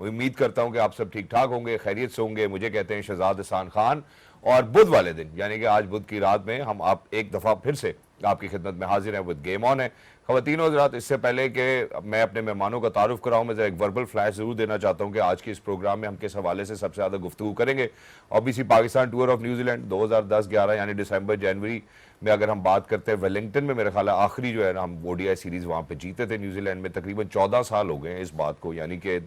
उम्मीद करता हूं कि आप सब ठीक ठाक होंगे, खैरियत से होंगे। मुझे कहते हैं शहजाद हसन खान और बुध वाले दिन यानी कि आज बुध की रात में हम आप एक दफ़ा फिर से आपकी खिदमत में हाजिर हैं विद गेम ऑन है। ख़वातीन और हज़रात, इससे पहले कि मैं अपने मेहमानों का तारुफ कराऊँ, मैं एक वर्बल फ्लैश ज़रूर देना चाहता हूँ कि आज के इस प्रोग्राम में हम किस हवाले से सबसे ज़्यादा गुफ्तगू करेंगे। Obviously Pakistan tour of New Zealand 2010-11 यानी दिसंबर जनवरी में अगर हम बात करते हैं, वेलिंगटन में मेरा ख्याल है आखिरी जो है ना हम ODI सीरीज़ वहाँ पर जीते थे न्यूजीलैंड में। तकरीबन 14 साल हो गए हैं इस बात को, यानी कि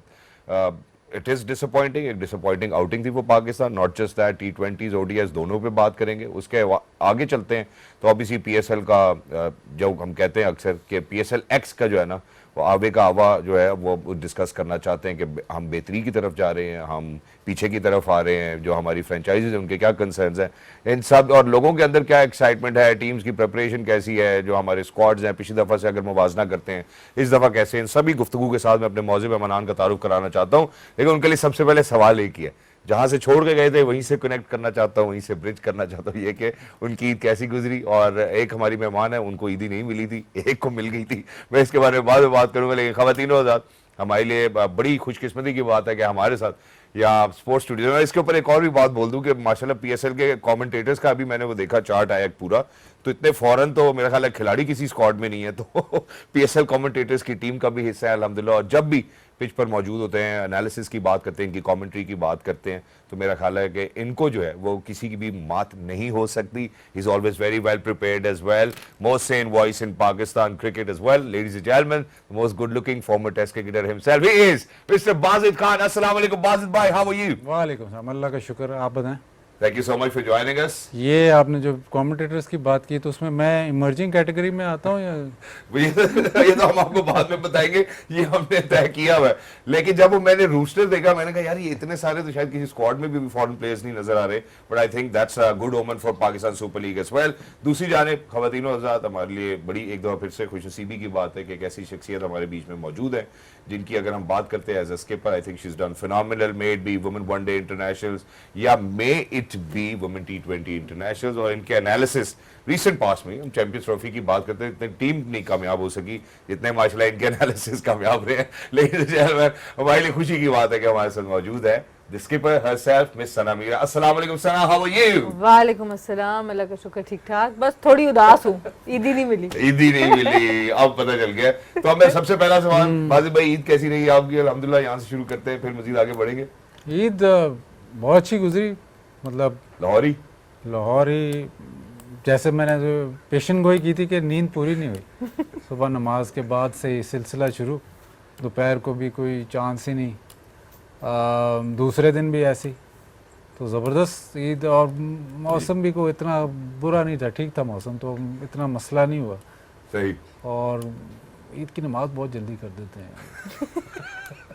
इट इज़ डिसअपॉइंटिंग, एक डिसअपॉइंटिंग आउटिंग थी वो Pakistan. Not just that, T20s ODIs दोनों पे बात करेंगे। उसके आगे चलते हैं तो ऑब्वियसली PSL का जो हम कहते हैं अक्सर कि PSL X का जो है ना वो आवे का आवा जो है वो डिस्कस करना चाहते हैं कि हम बेहतरी की तरफ जा रहे हैं, हम पीछे की तरफ आ रहे हैं, जो हमारी फ्रेंचाइजीज हैं उनके क्या कंसर्न्स हैं, इन सब, और लोगों के अंदर क्या एक्साइटमेंट है, टीम्स की प्रिपरेशन कैसी है, जो हमारे स्क्वाड्स हैं पिछली दफ़ा से अगर मुवाजना करते हैं इस दफ़ा कैसे, इन सभी गुफ्तगू के साथ मैं अपने मौजूद मेहमान का तारुफ कराना चाहता हूँ। लेकिन उनके लिए सबसे पहले सवाल एक ही है, जहाँ से छोड़ के गए थे वहीं से कनेक्ट करना चाहता हूँ, वहीं से ब्रिज करना चाहता हूँ, ये कि उनकी ईद कैसी गुजरी। और एक हमारी मेहमान है, उनको ईदी नहीं मिली थी, एक को मिल गई थी, मैं इसके बारे में बाद में बात करूँगा। लेकिन ख़वातीनो हज़रात, हमारे लिए बड़ी खुशकिस्मती की बात है कि हमारे साथ या स्पोर्ट्स स्टूडियो में, इसके ऊपर एक और भी बात बोल दूं कि माशाल्लाह PSL के कमेंटेटर्स का अभी मैंने वो देखा चार्ट आया एक पूरा, तो इतने फौरन तो मेरा ख्याल है खिलाड़ी किसी स्क्वाड में नहीं है, तो PSL कमेंटेटर्स की टीम का भी हिस्सा है अल्हम्दुलिल्लाह। और जब भी पिच पर मौजूद होते हैं, एनालिसिस की बात करते हैं, इनकी कमेंट्री की बात करते हैं, तो मेरा ख्याल है कि इनको जो है वो किसी की भी मात नहीं हो सकती। Is always very well prepared as well, most sane voice in Pakistan cricket as well. Ladies and gentleman, the most good looking former test cricketer himself, he is mister Bazid Khan. अस्सलाम वालेकुम बाजिद भाई, हाउ आर यू? वालेकुम सलाम, अल्लाह का शुक्र, आप बताएं। Thank you so much for joining अस। ये आपने जो कमेंटेटर्स की बात की तो उसमें मैं इमर्जिंग कैटेगरी में आता हूँ या ये तो हम आपको बाद में बताएंगे, ये हमने तय किया हुआ है। लेकिन जब मैंने रूस्टर देखा मैंने कहा यार ये इतने सारे तो शायद किसी स्क्वाड में भी फॉरेन प्लेयर्स नहीं नजर आ रहे, but I think that's a good omen for Pakistan Super League as well. दूसरी जानिब ख़वातीनो हज़रात, हमारे लिए बड़ी एक दफ़ा फिर से खुशनसीबी की बात है कि एक ऐसी शख्सियत हमारे बीच में मौजूद है जिनकी अगर हम बात करते हैं as a skipper, I think she is done phenomenal, may it be women one day internationals या may it be women T20 internationals. और इनके एनालिसिस रीसेंट पास में, हम चैंपियंस ट्रॉफी की बात करते हैं, इतनी टीम नहीं कामयाब हो सकी जितने माशाल्लाह इनके एनालिसिस कामयाब रहे हैं। लेकिन हमारे लिए खुशी की बात है कि हमारे साथ मौजूद है द स्किपर हरसेल्फ मिस सना मीरा। अस्सलाम वालेकुम सना, हाउ आर यू? वालेकुम अस्सलाम, अल्लाह का शुक्र ठीक ठाक, बस थोड़ी उदास हूँ, ईदी नहीं मिली। ईदी नहीं मिली, अब पता चल गया। तो हमें सबसे पहला सवाल, बाजिद भाई ईद कैसी रही आपकी? अल्हम्दुलिल्लाह, यहाँ से शुरू करते हैं फिर मजीद आगे बढ़ेंगे। ईद बहुत अच्छी गुजरी, मतलब लाहौर ही जैसे मैंने जो पेशन गोई की थी कि नींद पूरी नहीं हुई। सुबह नमाज के बाद से ही सिलसिला शुरू, दोपहर को भी कोई चांस ही नहीं, दूसरे दिन भी ऐसी, तो ज़बरदस्त ईद। और मौसम भी कोई इतना बुरा नहीं था, ठीक था मौसम, तो इतना मसला नहीं हुआ। सही। और ईद की नमाज बहुत जल्दी कर देते हैं।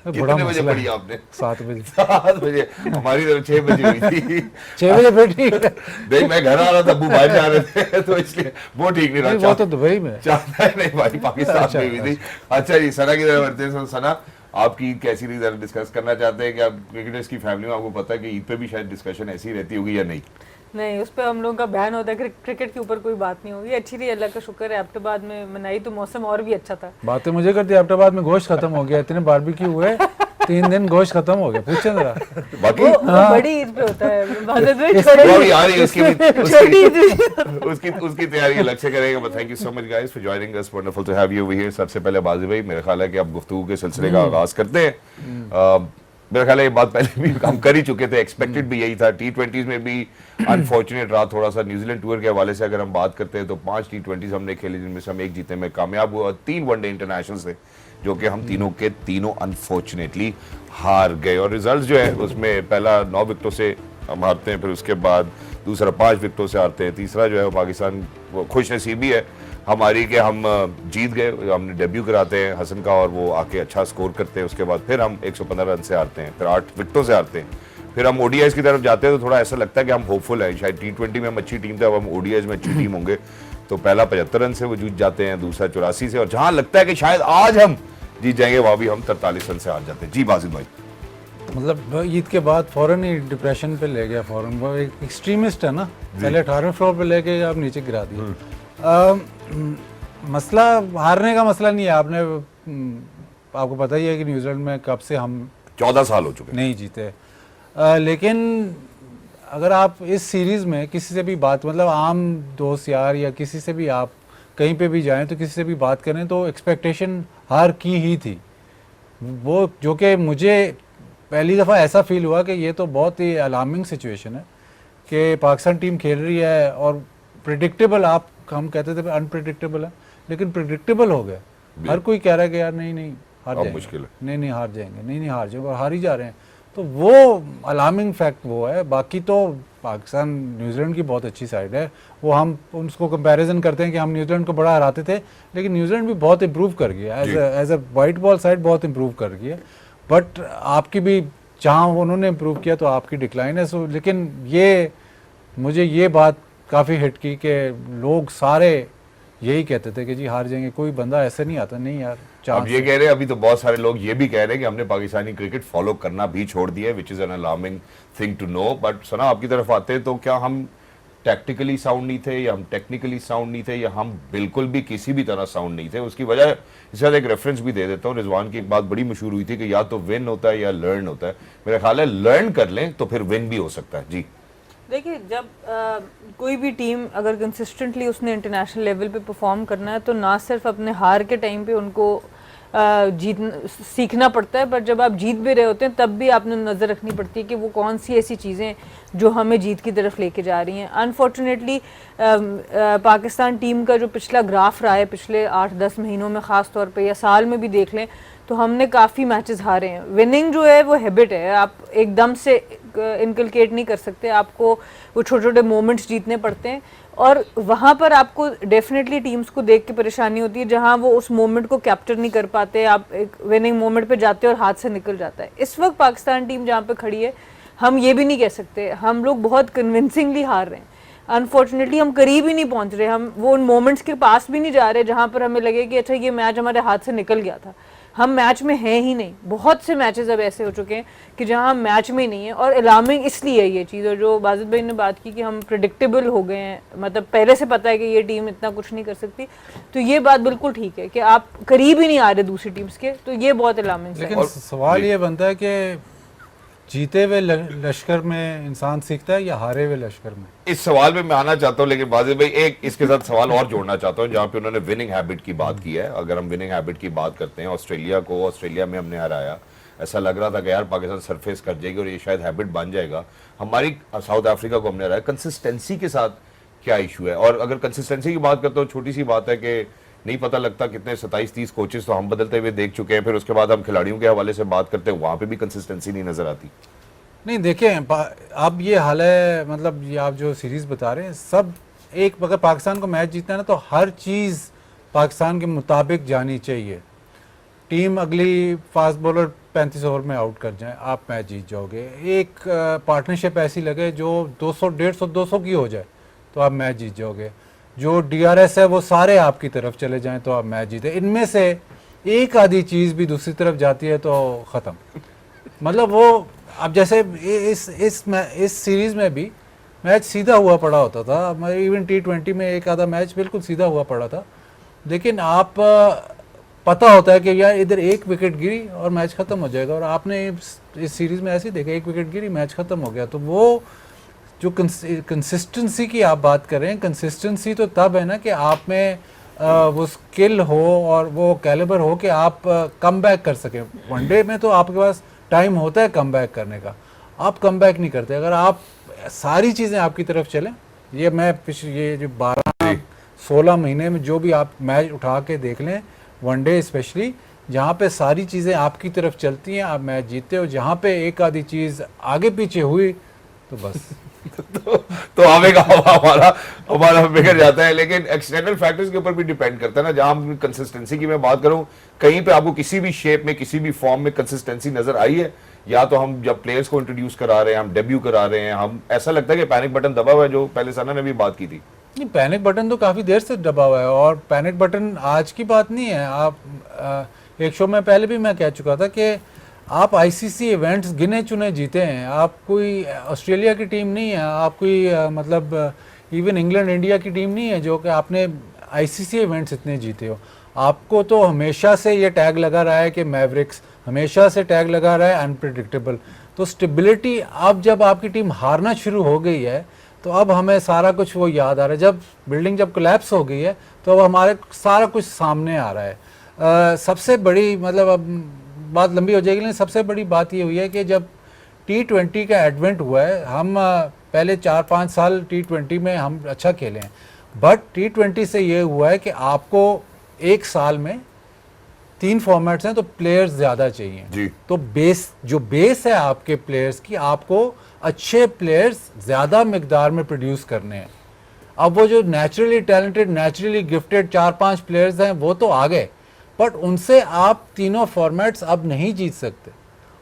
कितने बजे पढ़ी आपने? 7 बजे। 7 बजे, हमारी तरफ 6 बजे हुई थी। 6 बजे फिर ठीक है। देख मैं घर आ रहा था, अब्बू बाहर जा रहे थे, तो इसलिए वो ठीक नहीं रहा। वो तो दुबई में चाहता है नहीं भाई, पाकिस्तान में हुई थी। अच्छा जी, सना की तरफ बढ़ते हैं। सना, आपकी ईद कैसी रही, जरा डिस्कस करना चाहते हैं कि आप क्रिकेटर्स की फैमिली में, आपको पता है कि ईद पे भी शायद डिस्कशन ऐसी रहती होगी या नहीं? नहीं, उस पर हम लोगों का बयान होता है, क्रिकेट के ऊपर कोई बात नहीं होगी। अच्छी रही, अल्लाह का शुक्र है। एबटाबाद में मनाई तो मौसम और भी अच्छा था। बातें मुझे करती, एबटाबाद में गोश्त खत्म हो गया, इतने बारबेक्यू हुए, 3 दिन गोश्त खत्म हो गया। पूछे जरा, बाकी वो बड़ी ईद पे होता है, उसकी तैयारी अलग से करेंगे। But thank you so much guys for joining us, wonderful to have you over here. सबसे पहले बाजिद भाई, मेरा ख्याल है कि आप गुफ्तगू के सिलसिले का आगाज करते हैं। मेरा ख्याल है ये बात पहले भी हम कर ही चुके थे, एक्सपेक्टेड भी यही था। T20s में भी अनफॉर्चुनेट रहा थोड़ा सा। न्यूजीलैंड टूर के हवाले से अगर हम बात करते हैं तो 5 T20s हमने खेले, जिनमें से हम 1 जीतने में कामयाब हुआ, और 3 वनडे इंटरनेशनल थे जो कि हम तीनों के तीनों अनफॉर्चुनेटली हार गए। और रिजल्ट जो है उसमें पहला 9 विकेटों से हम हारते हैं, फिर उसके बाद दूसरा 5 विकेटों से हारते हैं, तीसरा जो है वो पाकिस्तान, वो खुशनसीबी है हमारी कि हम जीत गए। हमने डेब्यू कराते हैं हसन का और वो आके अच्छा स्कोर करते हैं, उसके बाद फिर हम 115 रन से हारते हैं, फिर 8 विकेटों से हारते हैं। फिर हम ODIs की तरफ जाते हैं तो थोड़ा ऐसा लगता है कि हम होपफुल हैं, शायद T20 में हम अच्छी टीम थे, अब हम ODIs में अच्छी टीम होंगे। तो पहला 75 रन से वो जीत जाते हैं, दूसरा 84 से, और जहां लगता है कि शायद आज हम जीत जाएंगे वहां भी हम 43 रन से हार जाते हैं। जी बाजिद भाई। मतलब ईद के बाद फौरन ही डिप्रेशन पे ले गया, फौरन। वो एक एक्सट्रीमिस्ट है ना, पहले 18वें फ्लोर पे लेके आप नीचे गिरा दिया। मसला हारने का मसला नहीं है, आपने आपको पता ही है कि न्यूजीलैंड में कब से हम 14 साल हो चुके हैं। नहीं जीते। लेकिन अगर आप इस सीरीज़ में किसी से भी बात, मतलब आम दोस्त यार या किसी से भी आप कहीं पे भी जाएं तो किसी से भी बात करें तो एक्सपेक्टेशन हार की ही थी वो, जो कि मुझे पहली दफ़ा ऐसा फील हुआ कि ये तो बहुत ही अलार्मिंग सिचुएशन है कि पाकिस्तान टीम खेल रही है और प्रिडिक्टेबल, हम कहते थे अनप्रिडिक्टेबल है, लेकिन प्रिडिक्टेबल हो गया। हर कोई कह रहा है कि यार नहीं हार जाएंगे, मुश्किल है, नहीं हार जाएंगे, नहीं हार जाएंगे, और हार ही जा रहे हैं। तो वो अलार्मिंग फैक्ट वो है। बाकी तो पाकिस्तान न्यूजीलैंड की बहुत अच्छी साइड है, वो हम उसको कंपैरिजन करते हैं कि हम न्यूजीलैंड को बड़ा हराते थे, लेकिन न्यूजीलैंड भी बहुत इंप्रूव कर गया as a white ball side, बहुत इंप्रूव कर गया। बट आपकी भी जहाँ उन्होंने इम्प्रूव किया तो आपकी डिक्लाइन है। सो लेकिन ये मुझे ये बात काफ़ी हिट की कि लोग सारे यही कहते थे कि जी हार जाएंगे, कोई बंदा ऐसे नहीं आता, नहीं यार। अब ये कह रहे हैं, अभी तो बहुत सारे लोग ये भी कह रहे हैं कि हमने पाकिस्तानी क्रिकेट फॉलो करना भी छोड़ दिया है, which is an alarming thing to know. But Sana, आपकी तरफ आते हैं तो क्या हम टैक्टिकली साउंड नहीं थे, या हम टेक्निकली साउंड नहीं थे, या हम बिल्कुल भी किसी भी तरह साउंड नहीं थे? उसकी वजह इस एक रेफरेंस भी दे देता हूँ। रिजवान की एक बात बड़ी मशहूर हुई थी कि या तो विन होता है या लर्न होता है। मेरा ख्याल है लर्न कर लें तो फिर विन भी हो सकता है। जी देखिए, जब कोई भी टीम अगर कंसिस्टेंटली उसने इंटरनेशनल लेवल पे परफॉर्म करना है तो ना सिर्फ अपने हार के टाइम पे उनको सीखना पड़ता है, पर जब आप जीत भी रहे होते हैं तब भी आपने नज़र रखनी पड़ती है कि वो कौन सी ऐसी चीज़ें जो हमें जीत की तरफ लेके जा रही हैं। अनफॉर्चुनेटली पाकिस्तान टीम का जो पिछला ग्राफ रहा है पिछले 8-10 महीनों में ख़ास तौर पे, या साल में भी देख लें, तो हमने काफ़ी मैचेस हारे हैं। विनिंग जो है वो हैबिट है, आप एकदम से इनकलकेट नहीं कर सकते, आपको वो छोटे छोटे मोमेंट्स जीतने पड़ते हैं, और वहाँ पर आपको डेफिनेटली टीम्स को देख के परेशानी होती है जहाँ वो उस मोमेंट को कैप्चर नहीं कर पाते। आप एक विनिंग मोमेंट पे जाते हैं और हाथ से निकल जाता है। इस वक्त पाकिस्तान टीम जहाँ पे खड़ी है, हम ये भी नहीं कह सकते हम लोग बहुत कन्विंसिंगली हार रहे हैं। अनफॉर्चुनेटली हम करीब ही नहीं पहुँच रहे, हम वो उन मोमेंट्स के पास भी नहीं जा रहे जहाँ पर हमें लगे कि अच्छा ये मैच हमारे हाथ से निकल गया था। हम मैच में हैं ही नहीं। बहुत से मैचेस अब ऐसे हो चुके हैं कि जहां हम मैच में ही नहीं है, और अलार्मिंग इसलिए है ये चीज़। और जो बाजिद भाई ने बात की कि हम प्रिडिक्टेबल हो गए हैं, मतलब पहले से पता है कि ये टीम इतना कुछ नहीं कर सकती, तो ये बात बिल्कुल ठीक है कि आप करीब ही नहीं आ रहे दूसरी टीम्स के, तो ये बहुत अलार्मिंग है। लेकिन सवाल ये बनता है कि जीते हुए लश्कर में इंसान सीखता है या हारे हुए लश्कर में? इस सवाल में मैं आना चाहता हूं, लेकिन बाजिद भाई एक इसके साथ सवाल और जोड़ना चाहता हूं, जहां पे उन्होंने विनिंग हैबिट की बात की है। अगर हम विनिंग हैबिट की बात करते हैं, ऑस्ट्रेलिया में हमने हराया, ऐसा लग रहा था कि यार पाकिस्तान सरफेस कर जाएगी और ये शायद हैबिट बन जाएगा। हमारी साउथ अफ्रीका को हमने हराया। कंसिस्टेंसी के साथ क्या इशू है? और अगर कंसिस्टेंसी की बात करते हो, छोटी सी बात है कि नहीं पता लगता कितने 27-30 कोचेस तो हम बदलते हुए देख चुके हैं, फिर उसके बाद हम खिलाड़ियों के हवाले से बात करते हैं, वहां पे भी कंसिस्टेंसी नहीं नजर आती। नहीं देखें, अब ये हाल है, मतलब ये आप जो सीरीज़ बता रहे हैं सब एक, अगर पाकिस्तान को मैच जीतना है ना तो हर चीज़ पाकिस्तान के मुताबिक जानी चाहिए। टीम अगली फास्ट बॉलर 35 ओवर में आउट कर जाए, आप मैच जीत जाओगे। एक पार्टनरशिप ऐसी लगे जो 200, 150, 200 की हो जाए तो आप मैच जीत जाओगे। जो DRS है वो सारे आपकी तरफ चले जाएं तो आप मैच जीते। इनमें से एक आधी चीज़ भी दूसरी तरफ जाती है तो ख़त्म। मतलब वो अब जैसे इस सीरीज़ में भी मैच सीधा हुआ पड़ा होता था, इवन T20 में एक आधा मैच बिल्कुल सीधा हुआ पड़ा था, लेकिन आप पता होता है कि यार इधर एक विकेट गिरी और मैच ख़त्म हो जाएगा, और आपने इस सीरीज़ में ऐसे ही देखा, एक विकेट गिरी मैच ख़त्म हो गया। तो वो जो कंसिस्टेंसी की आप बात कर रहे हैं, कंसिस्टेंसी तो तब है ना कि आप में वो स्किल हो और वो कैलिबर हो कि आप कम बैक कर सकें। वनडे में तो आपके पास टाइम होता है कम बैक करने का, आप कम बैक नहीं करते। अगर आप सारी चीज़ें आपकी तरफ चलें, ये मैं ये जो 12-16 महीने में जो भी आप मैच उठा के देख लें, वनडे स्पेशली, जहाँ पे सारी चीज़ें आपकी तरफ चलती हैं आप मैच जीतते हो। जहाँ पे एक आधी चीज़ आगे पीछे हुई तो बस तो आवेगा हमारा बिगड़ जाता है। लेकिन एक्सटर्नल फैक्टर्स के ऊपर भी डिपेंड करता है ना। जहां हम कंसिस्टेंसी की मैं बात करूं, कहीं पे आपको किसी भी शेप में, किसी भी फॉर्म में कंसिस्टेंसी नजर आई है? या तो हम जब प्लेयर्स को इंट्रोड्यूस करा रहे हैं, हम डेब्यू करा रहे हैं, हम ऐसा लगता है कि पैनिक बटन दबा हुआ है, जो पहले सना ने भी बात की थी। नहीं, पैनिक बटन तो काफ़ी देर से दबा हुआ है, और पैनिक बटन आज की बात नहीं है। आप एक शो में पहले भी मैं कह चुका था कि आप ICC इवेंट्स गिने चुने जीते हैं। आप कोई ऑस्ट्रेलिया की टीम नहीं है, आप कोई मतलब इवन इंग्लैंड इंडिया की टीम नहीं है जो कि आपने ICC इवेंट्स इतने जीते हो। आपको तो हमेशा से ये टैग लगा रहा है कि मैवरिक्स, हमेशा से टैग लगा रहा है अनप्रिडिक्टेबल। तो स्टेबिलिटी, अब जब आपकी टीम हारना शुरू हो गई है तो अब हमें सारा कुछ वो याद आ रहा है। जब बिल्डिंग जब कोलैप्स हो गई है तो अब हमारे सारा कुछ सामने आ रहा है। सबसे बड़ी, मतलब अब बात लंबी हो जाएगी, लेकिन सबसे बड़ी बात ये हुई है कि जब T20 का एडवेंट हुआ है, हम पहले 4-5 साल T20 में हम अच्छा खेले हैं, बट T20 से ये हुआ है कि आपको एक साल में 3 फॉर्मेट्स हैं तो प्लेयर्स ज़्यादा चाहिए जी। तो जो बेस है आपके प्लेयर्स की, आपको अच्छे प्लेयर्स ज़्यादा मिकदार में प्रोड्यूस करने हैं। अब वो जो naturally talented, naturally gifted 4-5 players हैं वो तो आ गए, बट उनसे आप तीनों फॉर्मेट्स अब नहीं जीत सकते।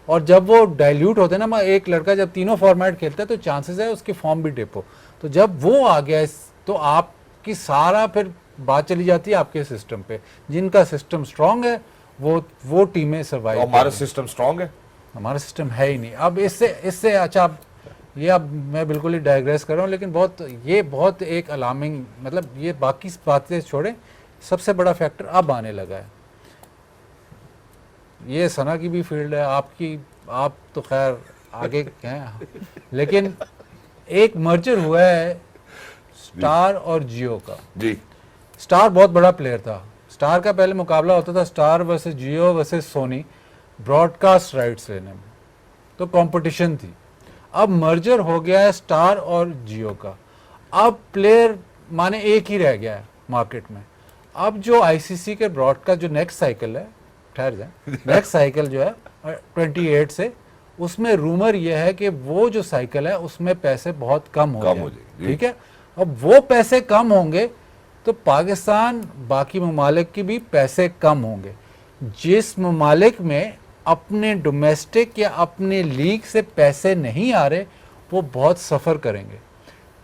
और जब वो डाइल्यूट होते हैं ना, एक लड़का जब तीनों फॉर्मेट खेलता है तो चांसेस है उसकी फॉर्म भी डिप हो। तो जब वो आ गया तो आपकी सारा फिर बात चली जाती है आपके सिस्टम पे। जिनका सिस्टम स्ट्रांग है वो टीमें सर्वाइव। तो हमारा सिस्टम स्ट्रांग है? हमारा सिस्टम है ही नहीं। अब इससे अच्छा, अब मैं बिल्कुल ही डायग्रेस कर रहा हूँ, लेकिन बहुत एक अलार्मिंग, मतलब ये बाकी बातें छोड़े, सबसे बड़ा फैक्टर अब आने लगा है। ये सना की भी फील्ड है, आप तो खैर आगे हैं, लेकिन एक मर्जर हुआ है स्टार और जियो का। जी। स्टार बहुत बड़ा प्लेयर था। स्टार का पहले मुकाबला होता था स्टार वर्सेस जियो वर्सेस सोनी ब्रॉडकास्ट राइट्स लेने में, तो कंपटीशन थी। अब मर्जर हो गया है स्टार और जियो का। अब प्लेयर माने एक ही रह गया है मार्केट में। अब जो आईसीसी के ब्रॉडकास्ट जो नेक्स्ट साइकिल है, ठहर जाए, नेक्स्ट साइकिल जो है 28 से, उसमें रूमर यह है कि वो जो साइकिल है उसमें पैसे बहुत कम हो जाए। ठीक है, अब वो पैसे कम होंगे तो पाकिस्तान, बाकी ममालिक की भी पैसे कम होंगे। जिस ममालिक में अपने डोमेस्टिक या अपने लीग से पैसे नहीं आ रहे वो बहुत सफ़र करेंगे।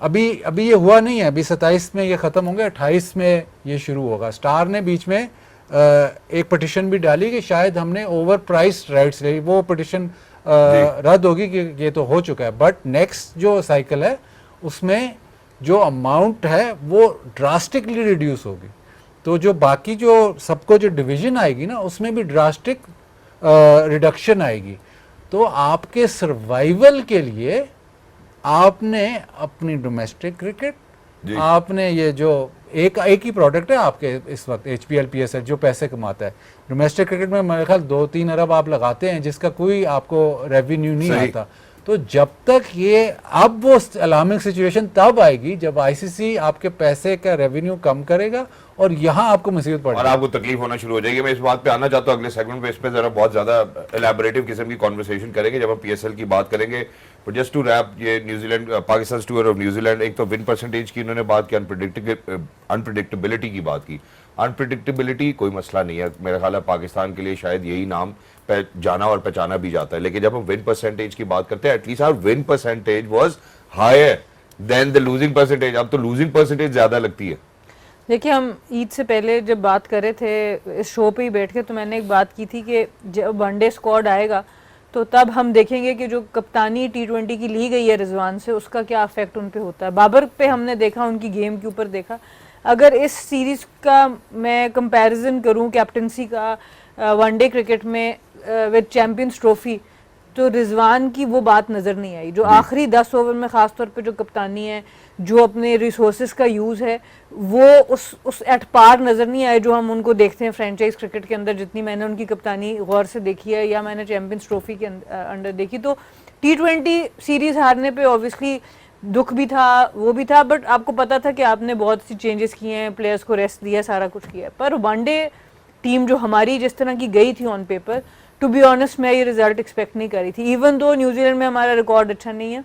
अभी ये हुआ नहीं है, अभी 27 में ये ख़त्म होंगे, 28 में ये शुरू होगा। स्टार ने बीच में एक पटिशन भी डाली कि शायद हमने ओवर प्राइस राइट्स ले, वो पटिशन रद्द होगी कि ये तो हो चुका है। बट नेक्स्ट जो साइकिल है उसमें जो अमाउंट है वो ड्रास्टिकली रिड्यूस होगी। तो जो बाकी जो सबको जो डिवीज़न आएगी ना, उसमें भी ड्रास्टिक रिडक्शन आएगी। तो आपके सर्वाइवल के लिए आपने अपनी डोमेस्टिक क्रिकेट, आपने ये जो एक ही प्रोडक्ट है आपके इस वक्त HPL PSL जो पैसे कमाता है, डोमेस्टिक क्रिकेट में मेरे ख्याल 2-3 अरब आप लगाते हैं जिसका कोई आपको रेवेन्यू नहीं आता। तो जब तक ये, अब वो अलार्मिंग सिचुएशन तब आएगी जब आईसीसी आपके पैसे का रेवेन्यू कम करेगा और यहाँ आपको मुसीबत पड़ेगी और आपको तकलीफ होना शुरू हो जाएगी। मैं इस बात पे आना चाहता हूँ अगले सेगमेंट पे, इस पे जरा बहुत ज्यादा एलैबोरेटिव किस्म की कॉन्वर्सेशन करेंगे जब हम PSL की बात करेंगे। बट जस्ट टू रैप, ये New Zealand, Pakistan tour of New Zealand, एक तो विन परसेंटेज की इन्होंने बात की, अनप्रिडिक्टेबिलिटी की बात की। अनप्रिडिक्टेबिलिटी कोई मसला नहीं है, मेरा ख्याल है पाकिस्तान के लिए शायद यही नाम जाना और पहचाना भी जाता है। लेकिन जब हम विन परसेंटेज की बात करते हैं, at least our win percentage was higher than the losing percentage. अब तो लूजिंग परसेंटेज ज्यादा लगती है। देखिए, हम ईद से पहले जब बात कर रहे थे इस शो पे ही बैठ के, तो मैंने एक बात की थी कि जब वनडे स्क्वाड आएगा तो तब हम देखेंगे कि जो कप्तानी T20 की ली गई है रिजवान से, उसका क्या इफेक्ट उन पे होता है। बाबर पे हमने देखा, उनकी गेम के ऊपर देखा। अगर इस सीरीज का मैं कंपैरिजन करूं कैप्टनसी का वनडे क्रिकेट में विद चैंपियंस ट्रॉफी, तो रिजवान की वो बात नज़र नहीं आई। जो आखिरी 10 ओवर में ख़ासतौर पे जो कप्तानी है, जो अपने रिसोर्सेज का यूज़ है, वो उस एट पार नज़र नहीं आए जो हम उनको देखते हैं फ्रेंचाइज क्रिकेट के अंदर। जितनी मैंने उनकी कप्तानी गौर से देखी है या मैंने चैंपियंस ट्रॉफी के अंडर देखी, तो T20 सीरीज़ हारने पे ऑब्वियसली दुख भी था, वो भी था, बट आपको पता था कि आपने बहुत सी चेंजेस किए हैं, प्लेयर्स को रेस्ट दिया, सारा कुछ किया है। पर वनडे टीम जो हमारी जिस तरह की गई थी on paper, to be honest मैं ये रिजल्ट एक्सपेक्ट नहीं करी थी। इवन दो न्यूजीलैंड में हमारा रिकॉर्ड अच्छा नहीं है,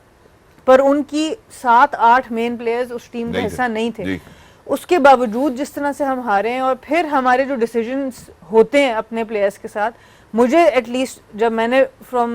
पर उनकी 7-8 मेन प्लेयर्स उस टीम का हिस्सा नहीं थे। उसके बावजूद जिस तरह से हम हारे हैं, और फिर हमारे जो डिसीजंस होते हैं अपने प्लेयर्स के साथ, मुझे एटलीस्ट जब मैंने from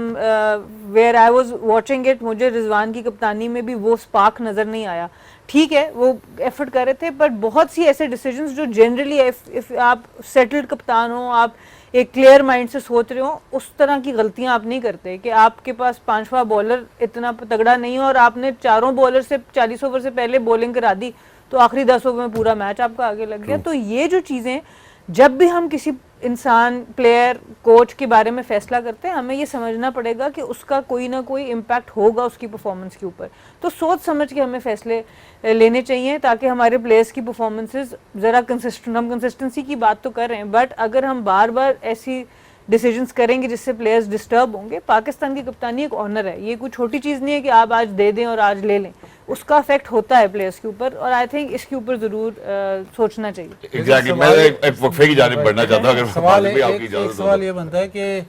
where I was watching it, मुझे रिजवान की कप्तानी में भी वो स्पार्क नज़र नहीं आया। ठीक है, वो एफर्ट कर रहे थे, पर बहुत सी ऐसे डिसीजंस जो जनरली इफ आप सेटल्ड कप्तान हो, आप एक क्लियर माइंड से सोच रहे हो, उस तरह की गलतियां आप नहीं करते कि आपके पास 5वां बॉलर इतना तगड़ा नहीं है और आपने चारों बॉलर से 40 ओवर से पहले बॉलिंग करा दी, तो आखिरी 10 ओवर में पूरा मैच आपका आगे लग गया। तो ये जो चीज़ें जब भी हम किसी इंसान, प्लेयर, कोच के बारे में फैसला करते हैं, हमें ये समझना पड़ेगा कि उसका कोई ना कोई इम्पैक्ट होगा उसकी परफॉर्मेंस के ऊपर। तो सोच समझ के हमें फैसले लेने चाहिए ताकि हमारे प्लेयर्स की परफॉर्मेंसेस ज़रा कंसिस्टेंट, हम कंसिस्टेंसी की बात तो कर रहे हैं, बट अगर हम बार बार ऐसी डिसीजंस करेंगे जिससे प्लेयर्स डिस्टर्ब होंगे, पाकिस्तान की कप्तानी एक ऑनर है, ये कोई छोटी चीज़ नहीं है कि आप आज दे दें और आज ले लें, उसका इफेक्ट होता है प्लेयर्स के ऊपर, और आई थिंक इसके ऊपर ज़रूर सोचना चाहिए। एग्जैक्टली, मैं एक वक्फे की जानिब बढ़ना चाहता हूं, अगर सवाल भी आपकी इजाजत हो। सवाल ये बनता है कि